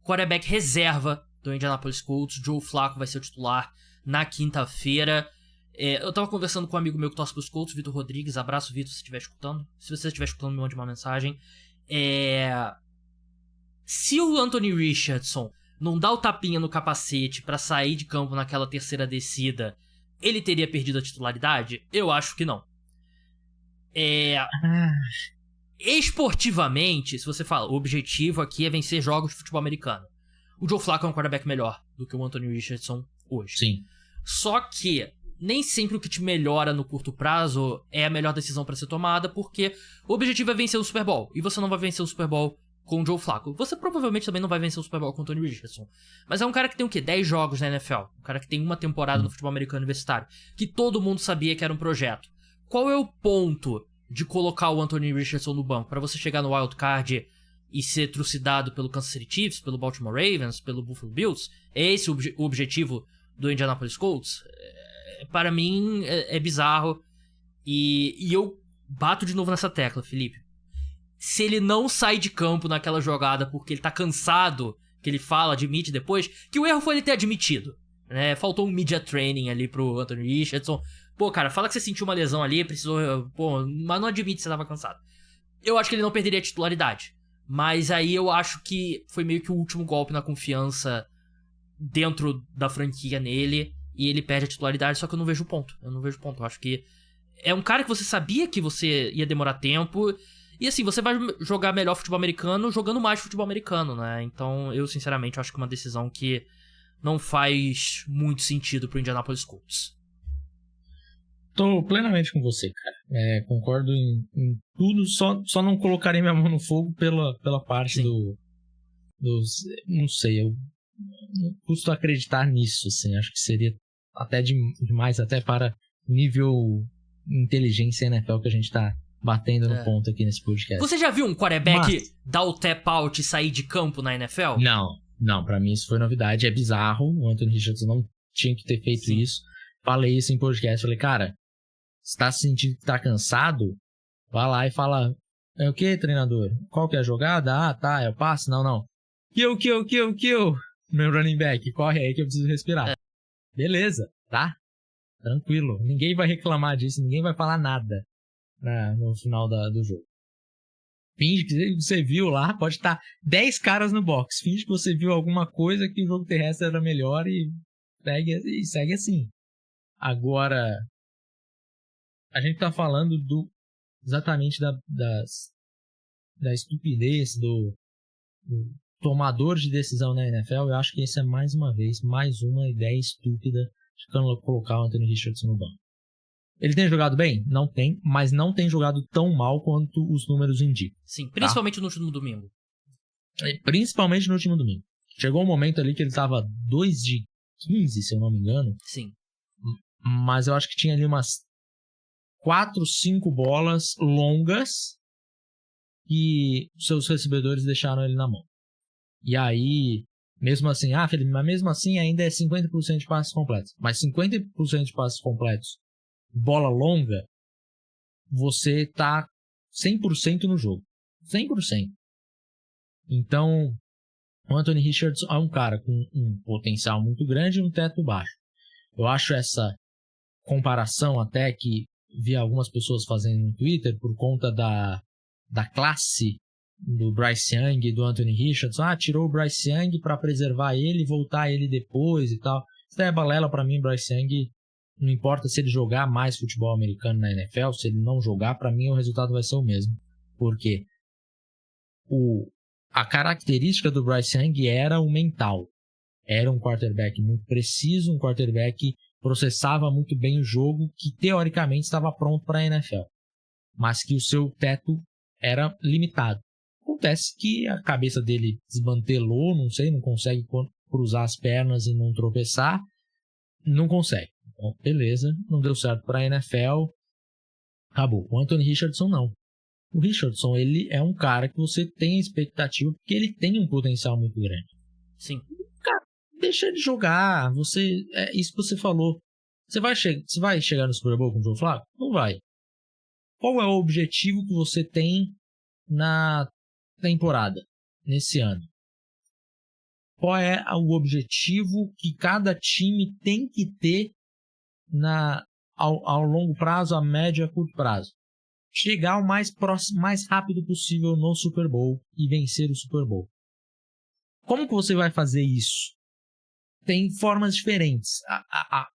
quarterback reserva do Indianapolis Colts. Joe Flacco vai ser o titular na quinta-feira. Eu tava conversando com um amigo meu que torce pros Colts, Vitor Rodrigues. Abraço, Vitor, se estiver escutando. Se você estiver escutando, me mande uma mensagem. Se o Anthony Richardson não dá o tapinha no capacete pra sair de campo naquela terceira descida, ele teria perdido a titularidade? Eu acho que não. Esportivamente, se você fala, o objetivo aqui é vencer jogos de futebol americano. O Joe Flacco é um quarterback melhor do que o Anthony Richardson hoje. Sim. Só que nem sempre o que te melhora no curto prazo é a melhor decisão pra ser tomada, porque o objetivo é vencer o Super Bowl, e você não vai vencer o Super Bowl com o Joe Flacco. Você provavelmente também não vai vencer o Super Bowl com o Anthony Richardson. Mas é um cara que tem o quê? 10 jogos na NFL. Um cara que tem uma temporada no futebol americano universitário. Que todo mundo sabia que era um projeto. Qual é o ponto de colocar o Anthony Richardson no banco? Pra você chegar no wild card e ser trucidado pelo Kansas City Chiefs, pelo Baltimore Ravens, pelo Buffalo Bills? É esse o objetivo do Indianapolis Colts? Para mim, é bizarro. E eu bato de novo nessa tecla, Felipe. Se ele não sai de campo naquela jogada porque ele tá cansado, que ele fala, admite depois, que o erro foi ele ter admitido, né? Faltou um media training ali pro Anthony Richardson. Pô, cara, fala que você sentiu uma lesão ali, precisou... Pô, mas não admite que você tava cansado. Eu acho que ele não perderia a titularidade. Mas aí eu acho que foi meio que o último golpe na confiança dentro da franquia nele, e ele perde a titularidade, só que eu não vejo ponto. Eu acho que é um cara que você sabia que você ia demorar tempo... E assim, você vai jogar melhor futebol americano jogando mais futebol americano, né? Então, eu sinceramente acho que é uma decisão que não faz muito sentido pro Indianapolis Colts. Tô plenamente com você, cara. Concordo em tudo, só não colocarei minha mão no fogo pela parte dos... Não sei, eu não custo acreditar nisso, assim. Acho que seria até demais, até para nível inteligência NFL que a gente tá batendo no ponto aqui nesse podcast. Você já viu um quarterback dar o tap out e sair de campo na NFL? Não, pra mim isso foi novidade, é bizarro. O Anthony Richardson não tinha que ter feito isso. Falei isso em podcast, falei, cara, se tá sentindo que tá cansado, vai lá e fala, é o que, treinador? Qual que é a jogada? Ah, tá, é o passe? Não. Kill. Meu running back, corre aí que eu preciso respirar. Beleza, tá? Tranquilo. Ninguém vai reclamar disso, ninguém vai falar nada no final do jogo. Finge que você viu lá, pode estar 10 caras no box. Finge que você viu alguma coisa que o jogo terrestre era melhor e segue assim. Agora, a gente tá falando exatamente da estupidez do tomador de decisão na NFL. Eu acho que esse é mais uma ideia estúpida de colocar o Anthony Richardson no banco. Ele tem jogado bem? Não tem, mas não tem jogado tão mal quanto os números indicam. Sim, principalmente no último domingo. Principalmente no último domingo. Chegou um momento ali que ele tava 2 de 15, se eu não me engano. Sim. Mas eu acho que tinha ali umas 4, 5 bolas longas que seus recebedores deixaram ele na mão. E aí, mesmo assim, Felipe, mas mesmo assim ainda é 50% de passes completos. Mas 50% de passes completos, bola longa, você tá 100% no jogo. 100%. Então, o Anthony Richardson é um cara com um potencial muito grande e um teto baixo. Eu acho essa comparação até que vi algumas pessoas fazendo no Twitter por conta da classe do Bryce Young e do Anthony Richardson. Tirou o Bryce Young para preservar ele e voltar ele depois e tal. Isso é balela para mim. Bryce Young, não importa se ele jogar mais futebol americano na NFL, se ele não jogar, para mim o resultado vai ser o mesmo. Porque a característica do Bryce Young era o mental. Era um quarterback muito preciso, um quarterback que processava muito bem o jogo, que teoricamente estava pronto para a NFL. Mas que o seu teto era limitado. Acontece que a cabeça dele desmantelou, não consegue cruzar as pernas e não tropeçar. Não consegue. Então, beleza, não deu certo para a NFL. Acabou. O Anthony Richardson não. O Richardson, ele é um cara que você tem expectativa porque ele tem um potencial muito grande. Sim. Cara, deixa ele jogar. Isso que você falou. Você vai chegar no Super Bowl com o Joe Flacco? Não vai. Qual é o objetivo que você tem na temporada, nesse ano? Qual é o objetivo que cada time tem que ter ao longo prazo, a médio e a curto prazo? Chegar o mais rápido possível no Super Bowl e vencer o Super Bowl. Como que você vai fazer isso? Tem formas diferentes.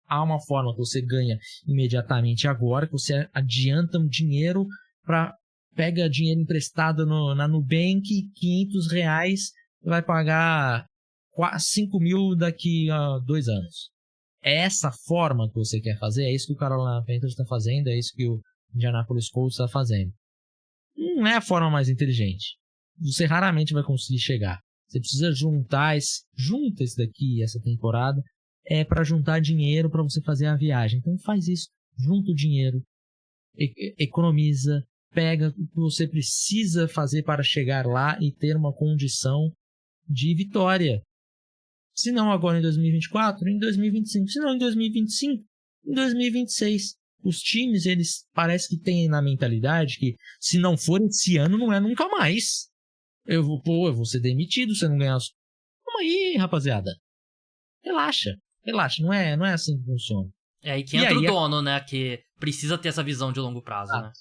Há uma forma que você ganha imediatamente agora, que você adianta um dinheiro pega dinheiro emprestado na Nubank, R$500, vai pagar 5 mil daqui a 2 anos. É essa forma que você quer fazer? É isso que o Carolina Panthers está fazendo? É isso que o Indianapolis Colts está fazendo? Não é a forma mais inteligente. Você raramente vai conseguir chegar. Você precisa junta esse daqui, essa temporada, para juntar dinheiro para você fazer a viagem. Então faz isso, junta o dinheiro, economiza, pega o que você precisa fazer para chegar lá e ter uma condição de vitória. Se não agora em 2024, em 2025. Se não em 2025, em 2026. Os times, eles parece que têm na mentalidade que se não for esse ano, não é nunca mais. Eu vou ser demitido se eu não ganhar. Calma aí, rapaziada. Relaxa. Não é assim que funciona. É aí que entra o dono, né? Que precisa ter essa visão de longo prazo, né?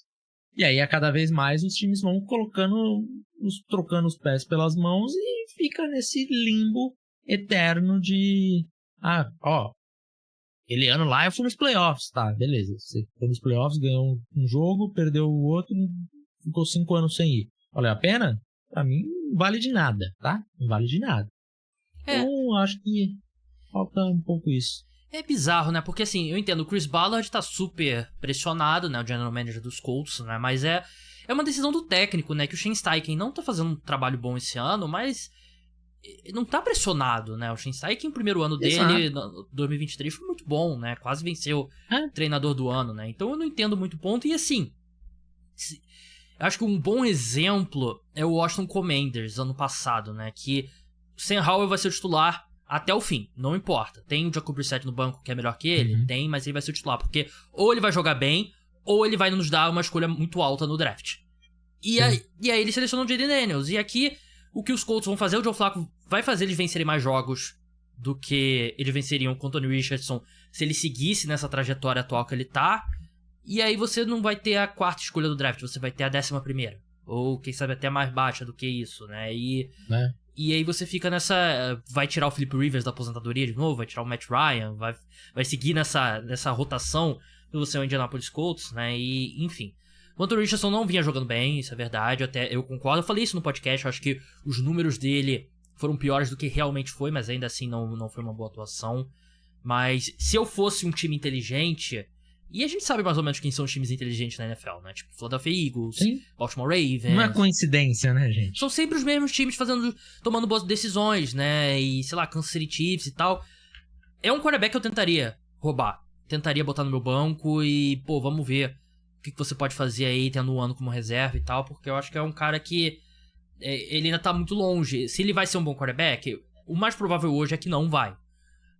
E aí, a cada vez mais, os times vão trocando os pés pelas mãos e fica nesse limbo eterno de... aquele ano lá eu fui nos playoffs, tá, beleza. Você foi nos playoffs, ganhou um jogo, perdeu o outro, ficou 5 anos sem ir. Valeu a pena? Pra mim, não vale de nada, tá? Não vale de nada. Então, acho que falta um pouco isso. É bizarro, né? Porque assim, eu entendo, o Chris Ballard tá super pressionado, né? O general manager dos Colts, né? Mas é uma decisão do técnico, né? Que o Shane Steichen não tá fazendo um trabalho bom esse ano, mas não tá pressionado, né? O Shane Steichen, o primeiro ano dele, 2023, foi muito bom, né? Quase venceu o treinador do ano, né? Então eu não entendo muito o ponto. E assim, acho que um bom exemplo é o Washington Commanders, ano passado, né? Que o Sam Howell vai ser o titular até o fim, não importa. Tem o Jacob Brissett no banco que é melhor que ele? Tem, mas ele vai ser o titular, porque ou ele vai jogar bem, ou ele vai nos dar uma escolha muito alta no draft. E aí ele selecionou o Jayden Daniels. E aqui, o que os Colts vão fazer, o Joe Flacco vai fazer eles vencerem mais jogos do que eles venceriam com o Anthony Richardson se ele seguisse nessa trajetória atual que ele tá. E aí você não vai ter a 4ª escolha do draft, você vai ter a 11ª. Ou, quem sabe, até mais baixa do que isso, né? E aí você fica nessa... Vai tirar o Philip Rivers da aposentadoria de novo, vai tirar o Matt Ryan, vai seguir nessa rotação do você é o Indianapolis Colts, né? E, enfim. O Anthony Richardson não vinha jogando bem, isso é verdade, até eu concordo. Eu falei isso no podcast, eu acho que os números dele foram piores do que realmente foi, mas ainda assim não foi uma boa atuação. Mas se eu fosse um time inteligente... E a gente sabe mais ou menos quem são os times inteligentes na NFL, né? Tipo, Philadelphia Eagles, Baltimore Ravens... Não é coincidência, né, gente? São sempre os mesmos times tomando boas decisões, né? E, sei lá, Kansas City Chiefs e tal. É um quarterback que eu tentaria roubar. Tentaria botar no meu banco e, pô, vamos ver o que você pode fazer aí, tendo um ano como reserva e tal. Porque eu acho que é um cara que... ele ainda tá muito longe. Se ele vai ser um bom quarterback, o mais provável hoje é que não vai.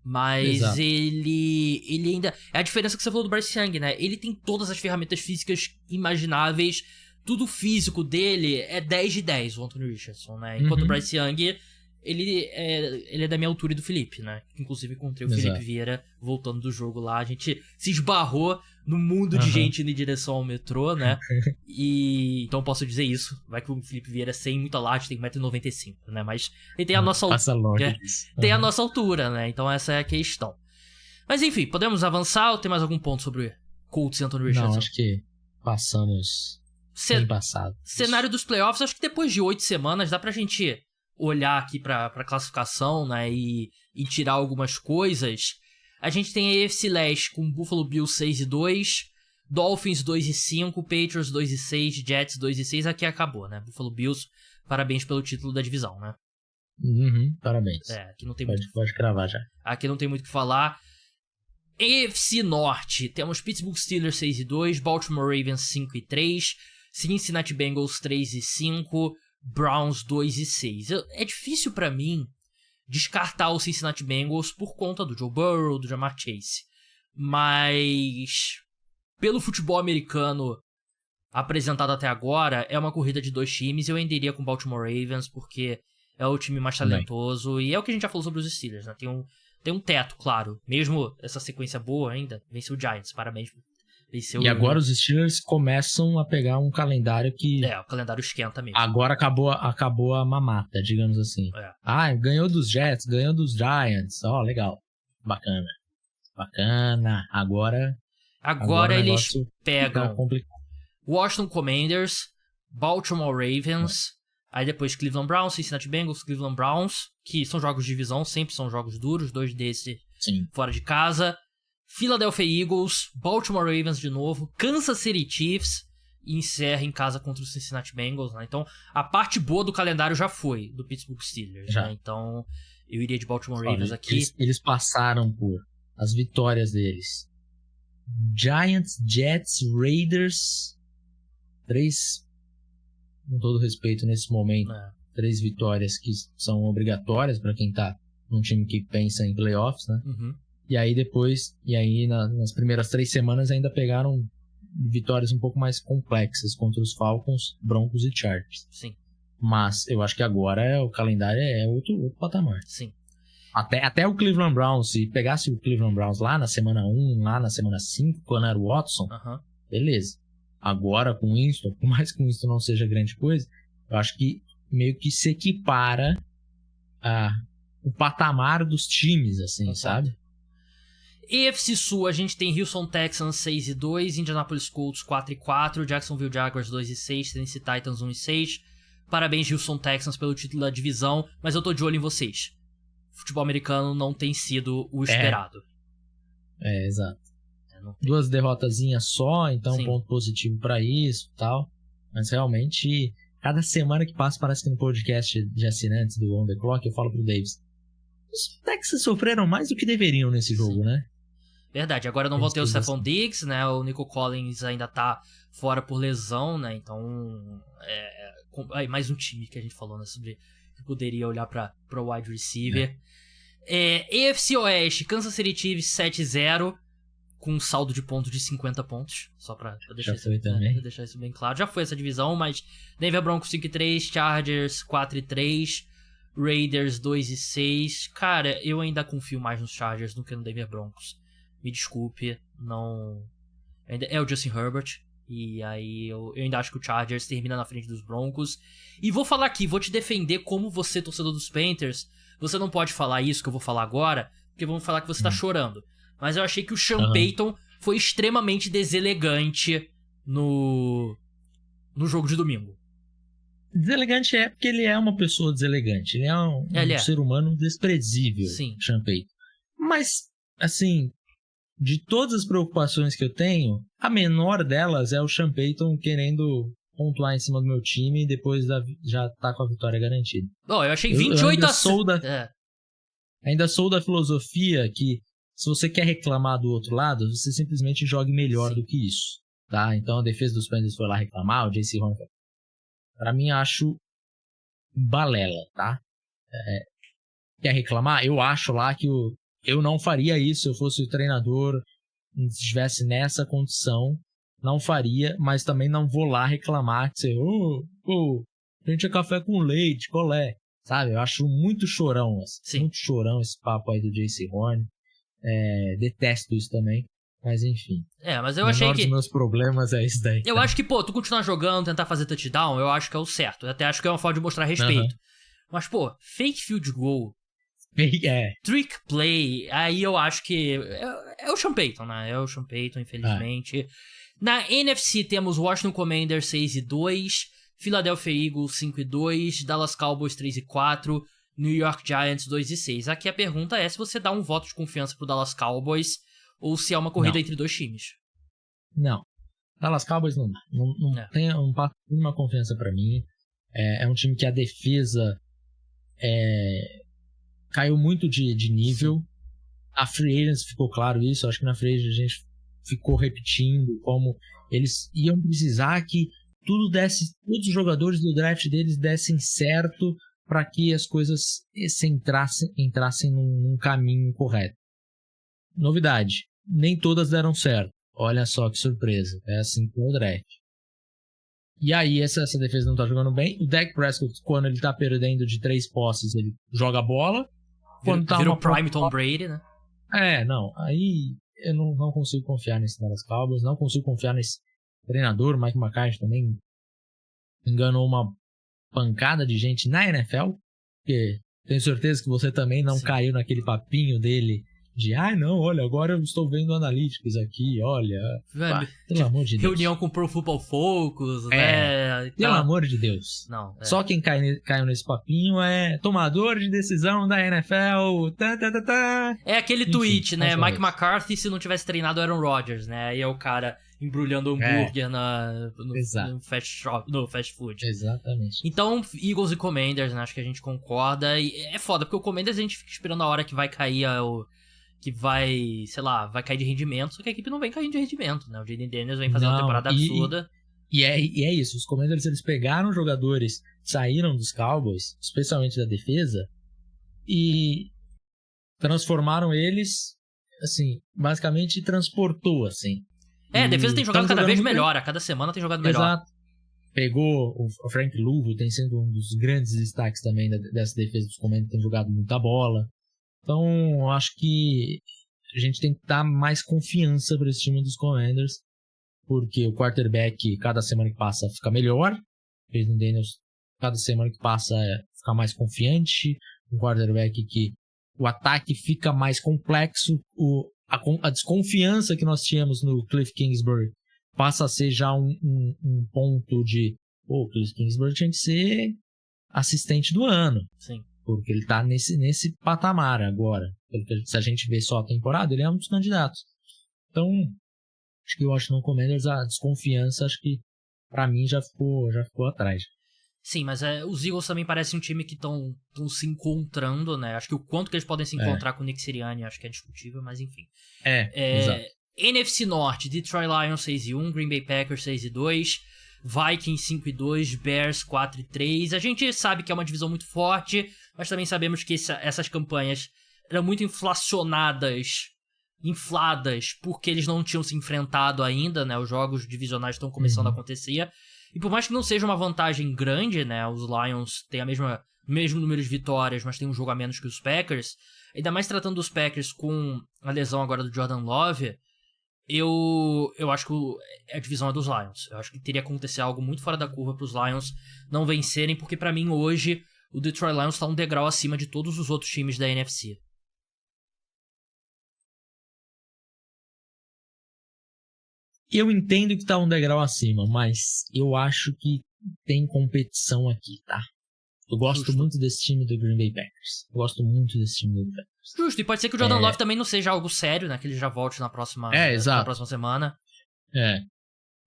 Mas ele ainda... É a diferença que você falou do Bryce Young, né? Ele tem todas as ferramentas físicas imagináveis. Tudo físico dele é 10 de 10, o Anthony Richardson, né? Enquanto o Bryce Young, ele é da minha altura e do Felipe, né? Inclusive encontrei o Felipe Vieira voltando do jogo lá. A gente se esbarrou no mundo de gente indo em direção ao metrô, né? E então eu posso dizer isso. Vai que o Felipe Vieira, sem muita laje, tem 1,95 m, né? Mas ele tem a nossa altura. Tem a nossa altura, né? Então essa é a questão. Mas enfim, podemos avançar ou tem mais algum ponto sobre Colts e Anthony Richardson? Não, acho que passamos bem passado. Cenário dos playoffs, acho que depois de 8 semanas dá pra gente olhar aqui pra classificação, né? E tirar algumas coisas. A gente tem a AFC Leste com Buffalo Bills 6-2, Dolphins 2-5, Patriots 2-6, Jets 2-6. Aqui acabou, né? Buffalo Bills, parabéns pelo título da divisão, né? Parabéns. Aqui não tem pode cravar já. Aqui não tem muito o que falar. AFC Norte, temos Pittsburgh Steelers 6-2, Baltimore Ravens 5-3, Cincinnati Bengals 3-5, Browns 2-6. É difícil pra mim descartar o Cincinnati Bengals por conta do Joe Burrow, do Ja'Marr Chase. Mas pelo futebol americano apresentado até agora, é uma corrida de 2 times. Eu ainda iria com o Baltimore Ravens, porque é o time mais talentoso. E é o que a gente já falou sobre os Steelers, né? Tem um teto, claro. Mesmo essa sequência boa ainda, venceu o Giants. Parabéns. E agora os Steelers começam a pegar um calendário que... o calendário esquenta mesmo. Agora acabou a mamata, digamos assim. Ganhou dos Jets, ganhou dos Giants. Legal. Bacana. Agora eles pegam Washington Commanders, Baltimore Ravens, aí depois Cleveland Browns, Cincinnati Bengals, Cleveland Browns, que são jogos de divisão, sempre são jogos duros, 2 desses fora de casa. Philadelphia Eagles, Baltimore Ravens de novo, Kansas City Chiefs e encerra em casa contra os Cincinnati Bengals, né? Então, a parte boa do calendário já foi do Pittsburgh Steelers, né? Então, eu iria de Baltimore Ravens aqui. Eles passaram por as vitórias deles. Giants, Jets, Raiders, 3, com todo respeito nesse momento, 3 vitórias que são obrigatórias para quem tá num time que pensa em playoffs, né? E aí nas primeiras 3 semanas ainda pegaram vitórias um pouco mais complexas contra os Falcons, Broncos e Chargers. Sim. Mas eu acho que agora o calendário é outro patamar. Sim. Até o Cleveland Browns, se pegasse o Cleveland Browns lá na semana 1, lá na semana 5, quando era o Watson, beleza. Agora com o Winston, por mais que o Winston não seja grande coisa, eu acho que meio que se equipara o patamar dos times, assim, sabe? AFC Sul, a gente tem Houston Texans 6-2, Indianapolis Colts 4-4, Jacksonville Jaguars 2-6, Tennessee Titans 1-6. Parabéns, Houston Texans, pelo título da divisão, mas eu tô de olho em vocês. Futebol americano não tem sido o esperado. Exato. 2 derrotazinhas só, então Sim. Ponto positivo pra isso e tal. Mas realmente, cada semana que passa, parece que no podcast de assinantes do On The Clock, eu falo pro Davis, os Texans sofreram mais do que deveriam nesse jogo, né? Verdade, agora não vão ter o Stephon Diggs, né? O Nico Collins ainda tá fora por lesão, né? Então, mais um time que a gente falou, né? Sobre que poderia olhar pra wide receiver. AFC Oeste, Kansas City Chiefs 7-0, com um saldo de pontos de 50 pontos. Só pra deixar isso bem claro. Já foi essa divisão, mas Denver Broncos 5-3, Chargers 4-3, Raiders 2-6. Cara, eu ainda confio mais nos Chargers do que no Denver Broncos. Me desculpe, não... É o Justin Herbert. E aí eu ainda acho que o Chargers termina na frente dos Broncos. E vou falar aqui, vou te defender como você, torcedor dos Panthers. Você não pode falar isso que eu vou falar agora, porque vão falar que você tá chorando. Mas eu achei que o Sean Payton foi extremamente deselegante no jogo de domingo. Deselegante porque ele é uma pessoa deselegante. Ele é um ser humano desprezível, Sim. Sean Payton. Mas, assim, de todas as preocupações que eu tenho, a menor delas é o Sean Payton querendo pontuar em cima do meu time e depois já tá com a vitória garantida. Eu achei 28 ainda sou da filosofia que se você quer reclamar do outro lado, você simplesmente jogue melhor do que isso, tá? Então a defesa dos Panthers foi lá reclamar, o J.C. Horn, pra mim acho balela, tá? Quer reclamar? Eu acho lá que eu não faria isso se eu fosse o treinador, se estivesse nessa condição, não faria, mas também não vou lá reclamar que você, a gente é café com leite, colé, sabe? Eu acho muito chorão, assim, muito chorão esse papo aí do J.C. Horn. Detesto isso também, mas enfim. Mas eu achei que... dos meus problemas é isso daí. Eu acho que, tu continuar jogando, tentar fazer touchdown, eu acho que é o certo. Eu até acho que é uma forma de mostrar respeito. Mas, fake field goal, trick play, aí eu acho que é o Sean Payton, né? É o Sean Payton, infelizmente. Na NFC temos Washington Commanders 6-2, Philadelphia Eagles 5-2, Dallas Cowboys 3-4, New York Giants 2-6. Aqui a pergunta é se você dá um voto de confiança pro Dallas Cowboys ou se é uma corrida entre dois times. Não. Dallas Cowboys não dá. Não tem uma confiança pra mim. É um time que a defesa caiu muito de nível. Sim. A Free Agents ficou claro isso. Acho que na Free Agents a gente ficou repetindo como eles iam precisar que tudo desse, todos os jogadores do draft deles dessem certo para que as coisas entrassem num caminho correto. Novidade, nem todas deram certo. Olha só que surpresa. É assim que é o draft. E aí, essa defesa não tá jogando bem. O Dak Prescott, quando ele tá perdendo de 3 posses, ele joga a bola. Vira o Prime Tom Brady, né? Aí eu não consigo confiar nesse Dallas Cowboys. Não consigo confiar nesse treinador. Mike McCarthy também enganou uma pancada de gente na NFL, porque tenho certeza que você também não caiu naquele papinho dele de, olha, agora eu estou vendo analytics aqui, olha, pelo amor de Deus. Reunião com o Pro Football Focus, né? Pelo amor de Deus. Não, Só quem caiu nesse papinho é tomador de decisão da NFL. É aquele tweet, né? Mike McCarthy, se não tivesse treinado Aaron Rodgers, né? Aí é o cara embrulhando hambúrguer no fast food. Exatamente. Então, Eagles e Commanders, né? Acho que a gente concorda. E é foda, porque o Commanders a gente fica esperando a hora que vai cair que vai, sei lá, vai cair de rendimento, só que a equipe não vem caindo de rendimento, né? O Jaden Daniels vem fazendo uma temporada absurda. E é isso, os Commanders, eles pegaram jogadores, saíram dos Cowboys, especialmente da defesa, e transformaram eles, assim, basicamente transportou, assim. A defesa tem jogado cada vez melhor, a cada semana tem jogado melhor. Exato. Pegou o Frank Louvo, tem sido um dos grandes destaques também dessa defesa dos Commanders, tem jogado muita bola. Então, eu acho que a gente tem que dar mais confiança para esse time dos Commanders, porque o quarterback, cada semana que passa, fica melhor. O Jaden Daniels, cada semana que passa, fica mais confiante. Um quarterback que o ataque fica mais complexo. a desconfiança que nós tínhamos no Cliff Kingsbury passa a ser já um ponto de o Cliff Kingsbury tinha que ser assistente do ano. Sim. Porque ele tá nesse patamar agora. Se a gente vê só a temporada, ele é um dos candidatos. Então, acho que o Washington Commanders, a desconfiança, acho que pra mim já ficou atrás. Sim, mas os Eagles também parecem um time que estão se encontrando, né? Acho que o quanto que eles podem se encontrar com o Nick Sirianni, acho que é discutível, mas enfim. Exato. NFC Norte, Detroit Lions 6-1, Green Bay Packers 6-2, Vikings 5-2, Bears 4-3. A gente sabe que é uma divisão muito forte, mas também sabemos que essas campanhas eram muito infladas, porque eles não tinham se enfrentado ainda, né? Os jogos divisionais estão começando a acontecer. E por mais que não seja uma vantagem grande, né? Os Lions têm mesmo número de vitórias, mas tem um jogo a menos que os Packers. Ainda mais tratando dos Packers com a lesão agora do Jordan Love, eu acho que a divisão é dos Lions. Eu acho que teria que acontecer algo muito fora da curva para os Lions não vencerem, porque para mim hoje o Detroit Lions está um degrau acima de todos os outros times da NFC. Eu entendo que tá um degrau acima, mas eu acho que tem competição aqui, tá? Eu gosto muito desse time do Green Bay Packers. Justo, e pode ser que o Jordan Love também não seja algo sério, né? Que ele já volte na próxima semana.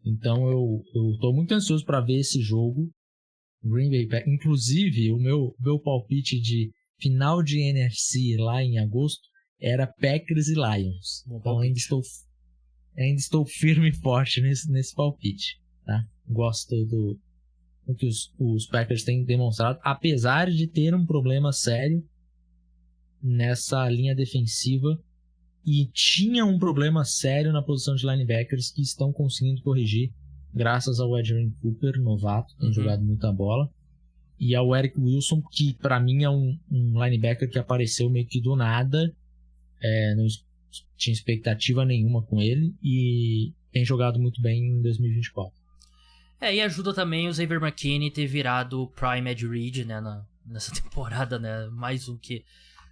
Então eu tô muito ansioso pra ver esse jogo. Green Bay Packers. Inclusive, o meu palpite de final de NFC lá em agosto era Packers e Lions. Então ainda estou firme e forte nesse palpite, tá? Gosto do que os Packers têm demonstrado, apesar de ter um problema sério nessa linha defensiva e tinha um problema sério na posição de linebackers que estão conseguindo corrigir graças ao Adrian Cooper, novato, tem jogado muita bola, e ao Eric Wilson, que para mim é um linebacker que apareceu meio que do nada, não tinha expectativa nenhuma com ele e tem jogado muito bem em 2024. E ajuda também o Xavier McKinney ter virado o Prime Ed Reed, né, nessa temporada, né, mais um que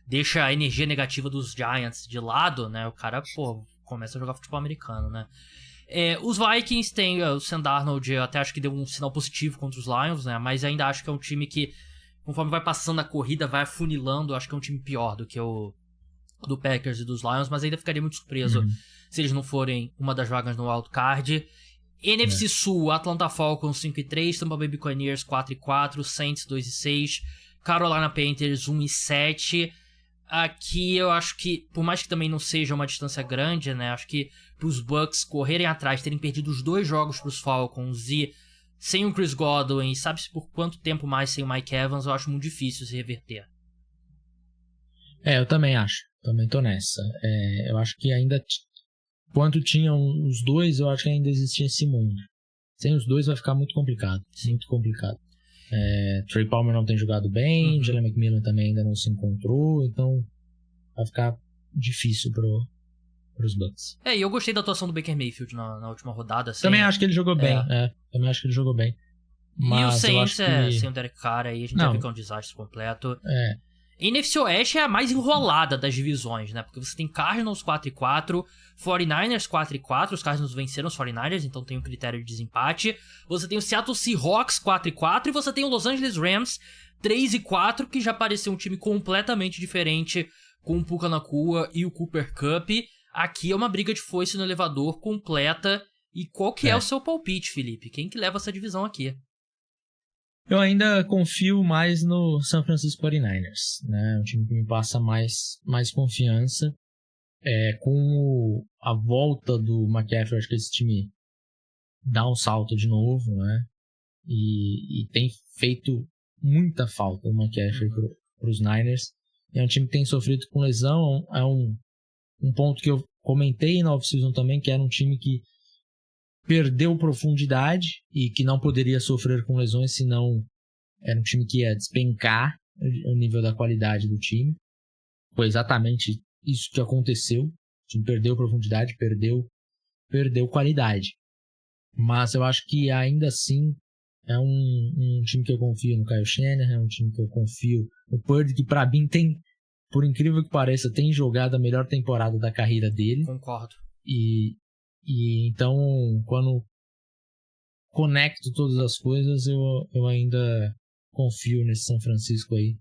deixa a energia negativa dos Giants de lado, né, o cara, começa a jogar futebol americano, né. Os Vikings têm o Sam Darnold, eu até acho que deu um sinal positivo contra os Lions, né, mas ainda acho que é um time que, conforme vai passando a corrida, vai afunilando, acho que é um time pior do que o do Packers e dos Lions, mas ainda ficaria muito surpreso se eles não forem uma das vagas no wild card. NFC Sul, Atlanta Falcons 5-3, Tampa Bay Buccaneers 4-4, Saints 2-6, Carolina Panthers 1-7. Aqui eu acho que, por mais que também não seja uma distância grande, né, acho que pros Bucks correrem atrás, terem perdido os 2 jogos pros Falcons e sem o Chris Godwin, sabe-se por quanto tempo mais sem o Mike Evans, eu acho muito difícil se reverter. Eu também acho. Também tô nessa. Eu acho que ainda... Quando tinham os 2, eu acho que ainda existia esse mundo. Sem os 2 vai ficar muito complicado. Muito complicado. Trey Palmer não tem jogado bem, Jalen McMillan também ainda não se encontrou, então vai ficar difícil pros Bucks. E eu gostei da atuação do Baker Mayfield na última rodada. Também acho que ele jogou bem. Também acho que ele jogou bem. Mas e o Saints, que... sem o Derek Carr aí, a gente já viu que é um desastre completo. NFC Oeste é a mais enrolada das divisões, né? Porque você tem Cardinals 4-4, 49ers 4-4, os Cardinals venceram os 49ers, então tem um critério de desempate. Você tem o Seattle Seahawks 4-4 e você tem o Los Angeles Rams 3-4, que já pareceu um time completamente diferente com o Puka Nacua e o Cooper Kupp. Aqui é uma briga de foice no elevador completa. E qual que é o seu palpite, Felipe? Quem que leva essa divisão aqui? Eu ainda confio mais no San Francisco 49ers, né? Um time que me passa mais confiança. Com a volta do McCaffrey, acho que esse time dá um salto de novo, né? E tem feito muita falta o McCaffrey para os Niners. É um time que tem sofrido com lesão. É um ponto que eu comentei na off-season também, que era um time que perdeu profundidade e que não poderia sofrer com lesões, senão era um time que ia despencar o nível da qualidade do time. Foi exatamente isso que aconteceu. O time perdeu profundidade, perdeu qualidade. Mas eu acho que ainda assim é um time que eu confio no Kyle Shanahan, é um time que eu confio no Purdy, que pra mim tem por incrível que pareça, tem jogado a melhor temporada da carreira dele. Concordo. E então, quando conecto todas as coisas, eu ainda confio nesse São Francisco aí.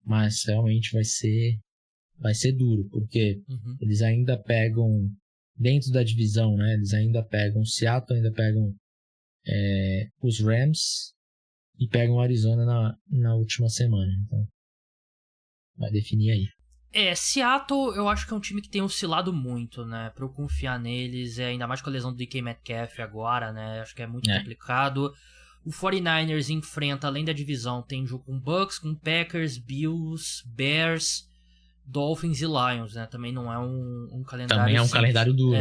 Mas realmente vai ser duro, porque eles ainda pegam, dentro da divisão, né? Eles ainda pegam Seattle, ainda pegam os Rams e pegam o Arizona na última semana. Então, vai definir aí. Seattle eu acho que é um time que tem oscilado muito, né? Pra eu confiar neles, ainda mais com a lesão do DK Metcalf agora, né? Acho que é muito complicado. O 49ers enfrenta, além da divisão, tem jogo com Bucks, com Packers, Bills, Bears, Dolphins e Lions, né? Também não é um calendário Também é um simples. calendário duro,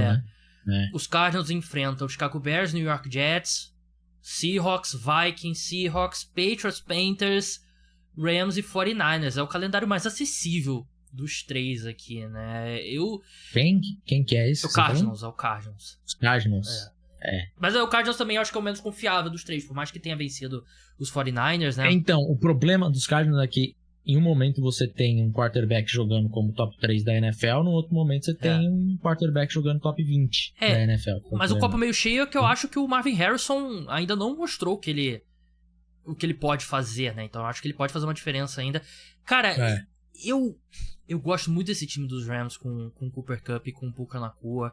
né? Os Cardinals enfrentam os Chicago Bears, New York Jets, Seahawks, Vikings, Seahawks, Patriots, Panthers, Rams e 49ers. É o calendário mais acessível dos três aqui, né? Quem que é esse? O Cardinals, é o Cardinals. Os Cardinals. Mas o Cardinals também eu acho que é o menos confiável dos três, por mais que tenha vencido os 49ers, né? Então, o problema dos Cardinals é que em um momento você tem um quarterback jogando como top 3 da NFL, no outro momento você tem um quarterback jogando top 20 da NFL. Mas o copo meio cheio é que eu acho que o Marvin Harrison ainda não mostrou o que ele pode fazer, né? Então eu acho que ele pode fazer uma diferença ainda. Cara, eu gosto muito desse time dos Rams com Cooper Kupp e com Puka Nacua,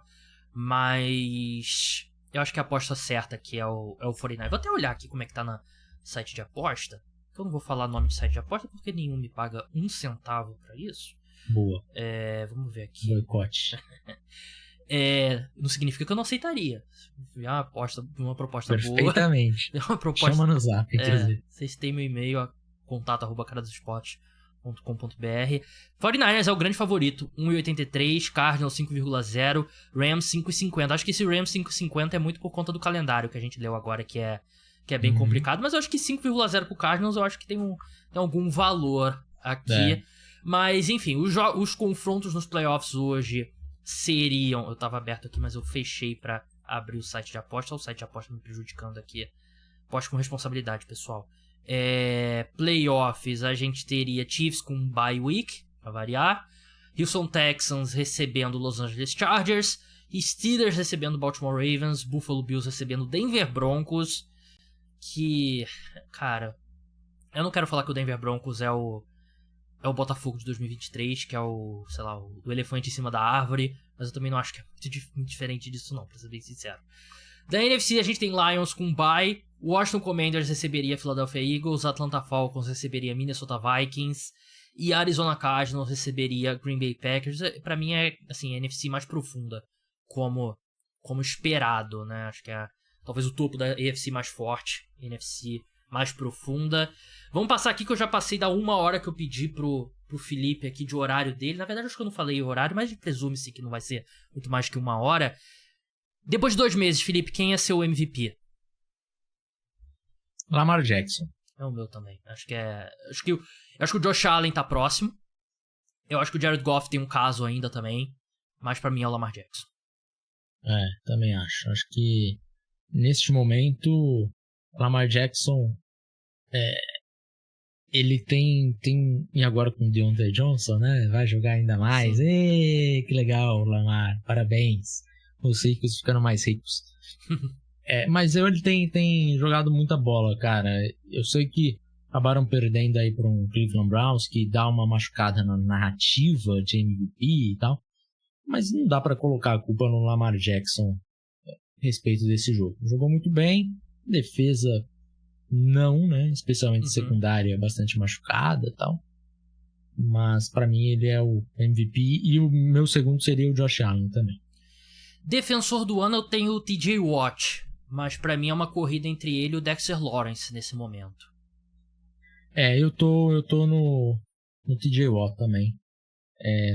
mas eu acho que a aposta certa aqui é o 49. Vou até olhar aqui como é que tá na site de aposta. Eu não vou falar nome de site de aposta porque nenhum me paga 1 centavo pra isso. Boa. Vamos ver aqui. Boicote. Não significa que eu não aceitaria. Uma proposta Perfeitamente. boa. Uma proposta. Chama no zap, inclusive. Vocês têm meu e-mail, contato@caradosesporte.com.br. 49ers é o grande favorito, 1,83, Cardinals 5,0, Rams 5,50. Acho que esse Rams 5,50 é muito por conta do calendário que a gente leu agora, que é bem complicado, mas eu acho que 5,0 pro Cardinals eu acho que tem algum valor aqui. Mas, enfim, os confrontos nos playoffs hoje seriam... Eu tava aberto aqui, mas eu fechei pra abrir o site de aposta. Olha o site de aposta me prejudicando aqui. Aposta com responsabilidade, pessoal. Playoffs, a gente teria Chiefs com bye week, pra variar. Houston Texans recebendo Los Angeles Chargers. Steelers recebendo Baltimore Ravens. Buffalo Bills recebendo Denver Broncos. Que, cara, eu não quero falar que o Denver Broncos é o Botafogo de 2023, que é o elefante em cima da árvore, mas eu também não acho que é muito diferente disso não, pra ser bem sincero. Da NFC a gente tem Lions com bye, Washington Commanders receberia Philadelphia Eagles, Atlanta Falcons receberia Minnesota Vikings e Arizona Cardinals receberia Green Bay Packers. Pra mim é, assim, a NFC mais profunda, como esperado, né? Acho que é talvez o topo da AFC mais forte, NFC mais profunda. Vamos passar aqui que eu já passei da 1 hora que eu pedi pro Felipe aqui de horário dele. Na verdade, acho que eu não falei o horário, mas presume-se que não vai ser muito mais que 1 hora. Depois de 2 meses, Felipe, quem é seu MVP? Lamar Jackson. É o meu também. Acho que o Josh Allen tá próximo. Eu acho que o Jared Goff tem um caso ainda também. Mas pra mim é o Lamar Jackson. Também acho. Acho que neste momento Lamar Jackson ele tem e agora com o Deontay Johnson, né? Vai jogar ainda mais. Que legal, Lamar. Parabéns. Os ricos ficando mais ricos. Mas ele tem jogado muita bola, cara. Eu sei que acabaram perdendo aí para um Cleveland Browns que dá uma machucada na narrativa de MVP e tal. Mas não dá para colocar a culpa no Lamar Jackson a respeito desse jogo. Jogou muito bem. Defesa não, né? Especialmente secundária bastante machucada e tal. Mas pra mim ele é o MVP e o meu segundo seria o Josh Allen também. Defensor do ano eu tenho o TJ Watt, mas pra mim é uma corrida entre ele e o Dexter Lawrence nesse momento. Eu tô no TJ Watt também.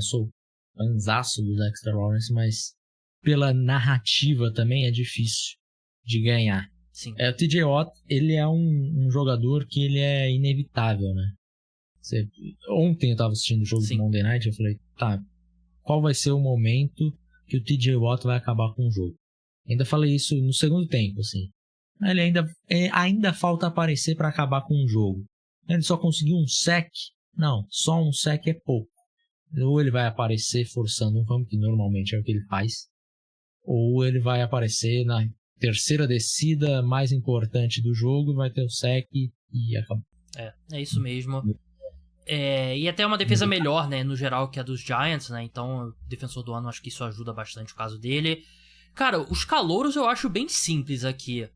Sou fanzaço do Dexter Lawrence, mas pela narrativa também é difícil de ganhar. Sim. O TJ Watt, ele é um jogador que ele é inevitável, né? Ontem eu tava assistindo o jogo do Monday Night, eu falei, qual vai ser o momento que o TJ Watt vai acabar com o jogo? Ainda falei isso no segundo tempo, assim. Ele ainda falta aparecer para acabar com o jogo. Ele só conseguiu um sec? Não, só um sec é pouco. Ou ele vai aparecer forçando um fumble, que normalmente é o que ele faz, ou ele vai aparecer na terceira descida mais importante do jogo, vai ter o sec e acabou. É isso mesmo. E até uma defesa melhor, né, no geral, que a dos Giants, né, então defensor do ano, acho que isso ajuda bastante o caso dele. Cara, os calouros eu acho bem simples aqui.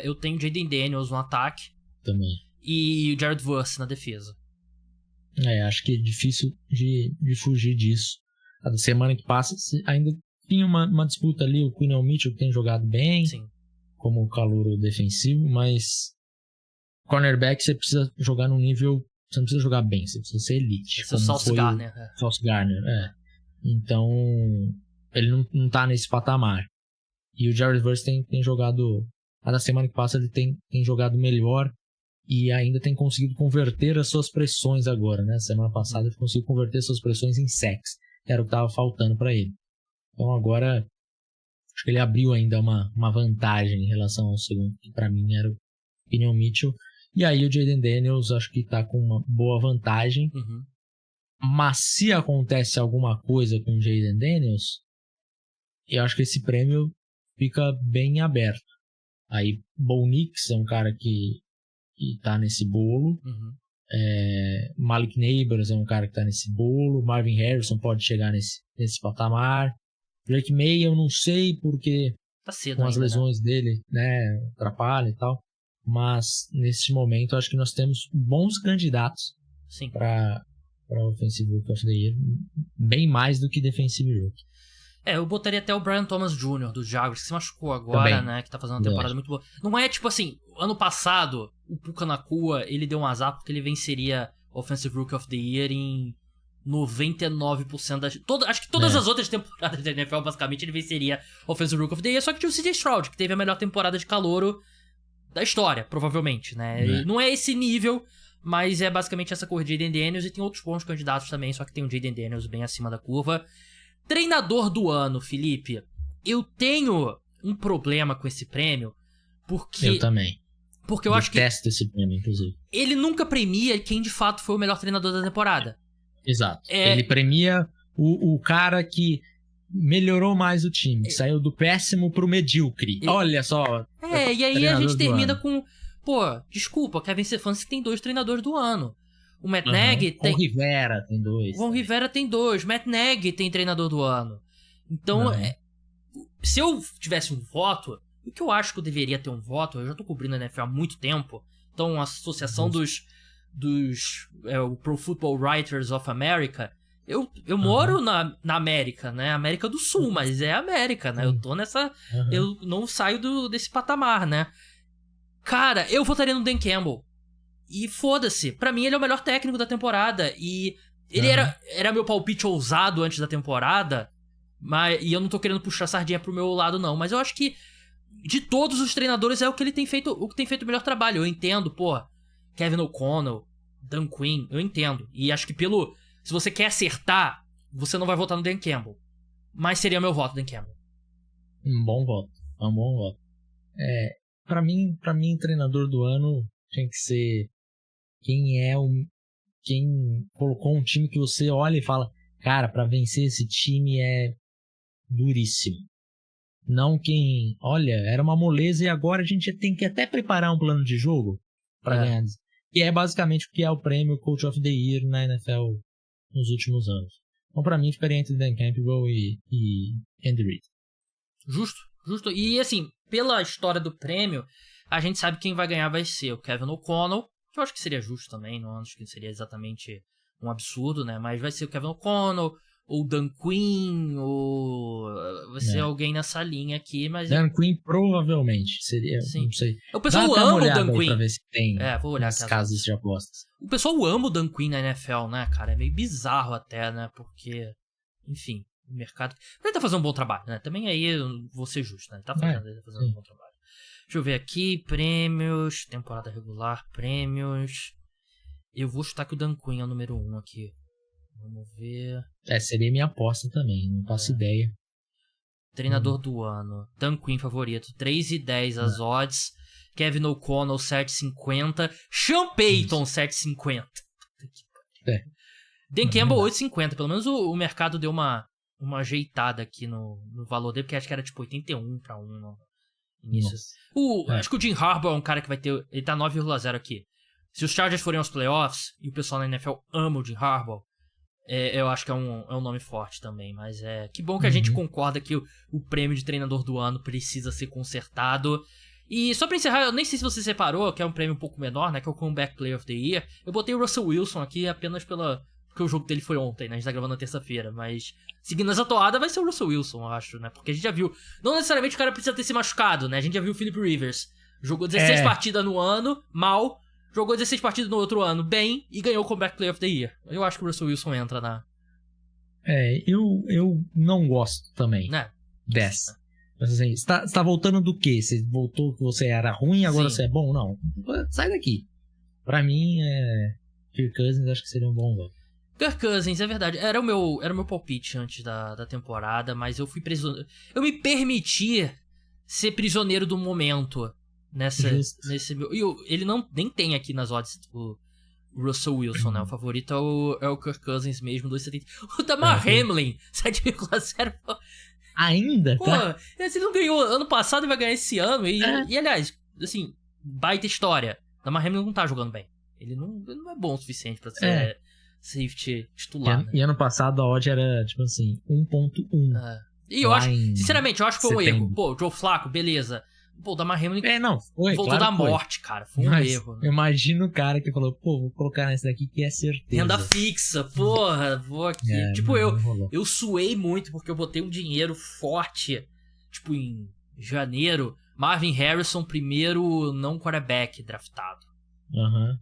Eu tenho Jayden Daniels no ataque. Também. E o Jared Verse na defesa. Acho que é difícil de fugir disso. A semana que passa ainda tinha uma disputa ali, o Quinel Mitchell que tem jogado bem, sim, como calouro defensivo, mas cornerback você precisa jogar num nível, você não precisa jogar bem, você precisa ser elite. Esse é o Sauce Gardner. Sauce Gardner, Então, ele não tá nesse patamar. E o Jared Verse tem jogado, a da semana que passa ele tem jogado melhor e ainda tem conseguido converter as suas pressões agora, né? Semana passada ele conseguiu converter suas pressões em sacks, que era o que estava faltando para ele. Então agora, acho que ele abriu ainda uma vantagem em relação ao segundo, que para mim era o Quinel Mitchell. E aí o Jayden Daniels acho que tá com uma boa vantagem. Uhum. Mas se acontece alguma coisa com o Jayden Daniels, eu acho que esse prêmio fica bem aberto. Aí Bo Nix é um cara que tá nesse bolo. Uhum. Malik Neighbors é um cara que tá nesse bolo. Marvin Harrison pode chegar nesse patamar. Drake May eu não sei porque tá cedo com ainda, as lesões dele, né, atrapalha e tal. Mas nesse momento acho que nós temos bons candidatos para Offensive Rookie of the Year, bem mais do que Defensive Rookie. Eu botaria até o Brian Thomas Jr. do Jaguars, que se machucou agora, também, né? Que tá fazendo uma temporada muito boa. Não é tipo assim, ano passado, o Puka Nacua, ele deu um azar porque ele venceria Offensive Rookie of the Year em 99% das... acho que todas as outras temporadas da NFL, basicamente, ele venceria Offensive Rookie of the Year, só que tinha o CJ Stroud, que teve a melhor temporada de calouro da história, provavelmente, né? Não é esse nível, mas é basicamente essa cor de Jayden Daniels, e tem outros bons candidatos também, só que tem o Jayden Daniels bem acima da curva. Treinador do ano, Felipe, eu tenho um problema com esse prêmio, porque... Eu também. Porque eu acho que... Detesto esse prêmio, inclusive. Ele nunca premia quem de fato foi o melhor treinador da temporada. Exato. Ele premia o cara que melhorou mais o time, que saiu do péssimo pro medíocre. Olha só. E aí a gente termina com... Pô, desculpa, Kevin Stefanski tem 2 treinadores do ano. O Matt Nagy tem... Ron Rivera tem 2. O Ron Rivera tem 2. Matt Nagy tem treinador do ano. Então, se eu tivesse um voto, o que eu acho que eu deveria ter um voto, eu já tô cobrindo a NFL há muito tempo, então a associação o Pro Football Writers of America, eu moro na América, né? América do Sul, mas é América, né? Eu tô nessa... Eu não saio desse patamar, né? Cara, eu votaria no Dan Campbell. E foda-se, pra mim ele é o melhor técnico da temporada. E ele era meu palpite ousado antes da temporada. E eu não tô querendo puxar a sardinha pro meu lado, não. Mas eu acho que de todos os treinadores é o que tem feito o melhor trabalho. Eu entendo, Kevin O'Connell, Dan Quinn, eu entendo. E acho que se você quer acertar, você não vai votar no Dan Campbell. Mas seria meu voto, Dan Campbell. Um bom voto. Pra mim, treinador do ano tinha que ser quem colocou um time que você olha e fala, cara, pra vencer esse time é duríssimo. Não quem, olha, era uma moleza e agora a gente tem que até preparar um plano de jogo pra ganhar. E é basicamente o que é o prêmio Coach of the Year na NFL nos últimos anos. Então pra mim ficaria entre Dan Campbell e Andy Reid. Justo. E assim, pela história do prêmio, a gente sabe que quem vai ganhar vai ser o Kevin O'Connell, que eu acho que seria justo também, não acho que seria exatamente um absurdo, né? Mas vai ser o Kevin O'Connell, ou Dan Quinn, ou vai ser alguém nessa linha aqui, mas... Dan Quinn provavelmente seria, sim. Não sei. O pessoal ama o Dan Quinn. Pra ver se tem vou olhar nas casas de apostas. O pessoal ama o Dan Quinn na NFL, né, cara? É meio bizarro até, né? Porque, enfim, o mercado... Ele tá fazendo um bom trabalho, né? Também aí eu vou ser justo, né? Ele tá fazendo um bom trabalho. Deixa eu ver aqui, prêmios, temporada regular, prêmios. Eu vou chutar que o Dan Quinn é o número 1 aqui. Vamos ver. Seria minha aposta também, não faço ideia. Treinador do ano. Dan Quinn favorito, 3,10 as odds. Kevin O'Connell, 7,50. Sean Payton, 7,50. Dan Campbell, 8,50. Pelo menos o mercado deu uma ajeitada aqui no valor dele, porque acho que era tipo 81 pra 1 no início. Acho que o Jim Harbaugh é um cara que vai ter... Ele tá 9,0 aqui. Se os Chargers forem aos playoffs, e o pessoal na NFL ama o Jim Harbaugh, eu acho que é um nome forte também. Mas que bom que a gente concorda que o prêmio de treinador do ano precisa ser consertado. E só pra encerrar, eu nem sei se você separou, que é um prêmio um pouco menor, né? Que é o Comeback Player of the Year. Eu botei o Russell Wilson aqui apenas porque o jogo dele foi ontem, né? A gente tá gravando na terça-feira. Mas seguindo essa toada, vai ser o Russell Wilson, eu acho, né? Porque a gente já viu... Não necessariamente o cara precisa ter se machucado, né? A gente já viu o Philip Rivers. Jogou 16 partidas no ano, mal. Jogou 16 partidas no outro ano, bem. E ganhou o Comeback Player of the Year. Eu acho que o Russell Wilson entra na... Eu não gosto também dessa. Mas assim, você tá voltando do quê? Você voltou que você era ruim, agora você é bom? Não. Sai daqui. Pra mim, Kirk Cousins acho que seria um bom voto. Kirk Cousins, é verdade. Era o meu palpite antes da temporada, mas eu fui prisioneiro. Eu me permiti ser prisioneiro do momento nesse meu. E ele nem tem aqui nas odds o Russell Wilson, né? O favorito é o Kirk Cousins mesmo, 2,70. O Damar Hamlin, 7,0. Ainda, tá? Pô, ele não ganhou ano passado e vai ganhar esse ano. E aliás, assim, baita história. Damar Hamlin não tá jogando bem. Ele não é bom o suficiente pra ser safety titular. E ano passado a odd era, tipo assim, 1.1. E eu acho, sinceramente, eu acho que foi um erro. Pô, o Joe Flacco, beleza. Pô, o Damar Hamlin voltou claro da morte, cara. Foi um erro. Né? Imagina o cara que falou, pô, vou colocar nessa daqui que é certeza. Renda fixa, porra, vou aqui. Tipo, eu suei muito porque eu botei um dinheiro forte, tipo, em janeiro. Marvin Harrison, primeiro não quarterback draftado.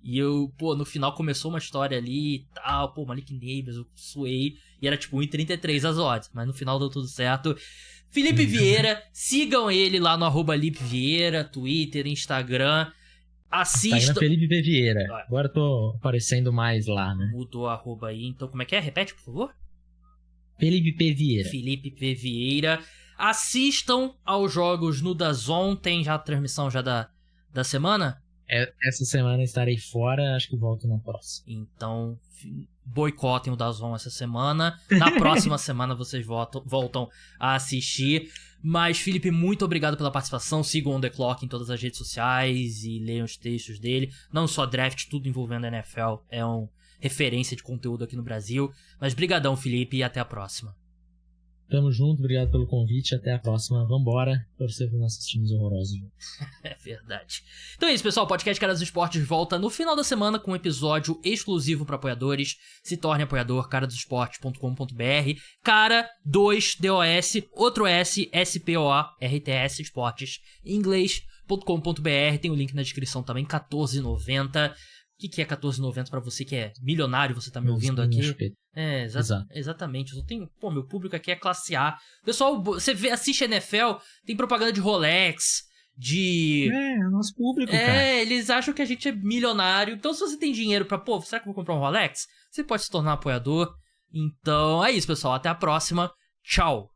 E no final começou uma história ali e tal, Malik Neighbors, eu suei. E era tipo 1,33 as odds, mas no final deu tudo certo. Felipe Vieira, sigam ele lá no @LipeVieira, Twitter, Instagram. Assistam. Felipe P. Vieira. Agora eu tô aparecendo mais lá, né? Mudou o arroba aí, então como é que é? Repete, por favor. Felipe P. Vieira. Felipe P. Vieira. Assistam aos jogos no DAZN, tem já a transmissão já da semana? Essa semana estarei fora, acho que volto na próxima. Então, boicotem o DAZN essa semana. Na próxima semana vocês voltam a assistir. Mas, Felipe, muito obrigado pela participação. Sigam o On The Clock em todas as redes sociais e leiam os textos dele. Não só draft, tudo envolvendo a NFL. É uma referência de conteúdo aqui no Brasil. Mas brigadão, Felipe, e até a próxima. Tamo junto, obrigado pelo convite, até a próxima, vambora, torcer para nossos times horrorosos. É verdade. Então é isso, pessoal, o podcast Caras do Esportes volta no final da semana com um episódio exclusivo para apoiadores. Se torne apoiador, caradossportes.com.br, cara 2 DOS, outro S, SPOA, RTS Esportes, em inglês.com.br, tem o link na descrição também, R$14,90. O que é R$14,90 pra você que é milionário, você tá me ouvindo aqui? Exatamente. Eu tenho, meu público aqui é classe A. Pessoal, você assiste NFL, tem propaganda de Rolex, nosso público, cara. Eles acham que a gente é milionário. Então, se você tem dinheiro pra, será que eu vou comprar um Rolex? Você pode se tornar apoiador. Então, é isso, pessoal. Até a próxima. Tchau.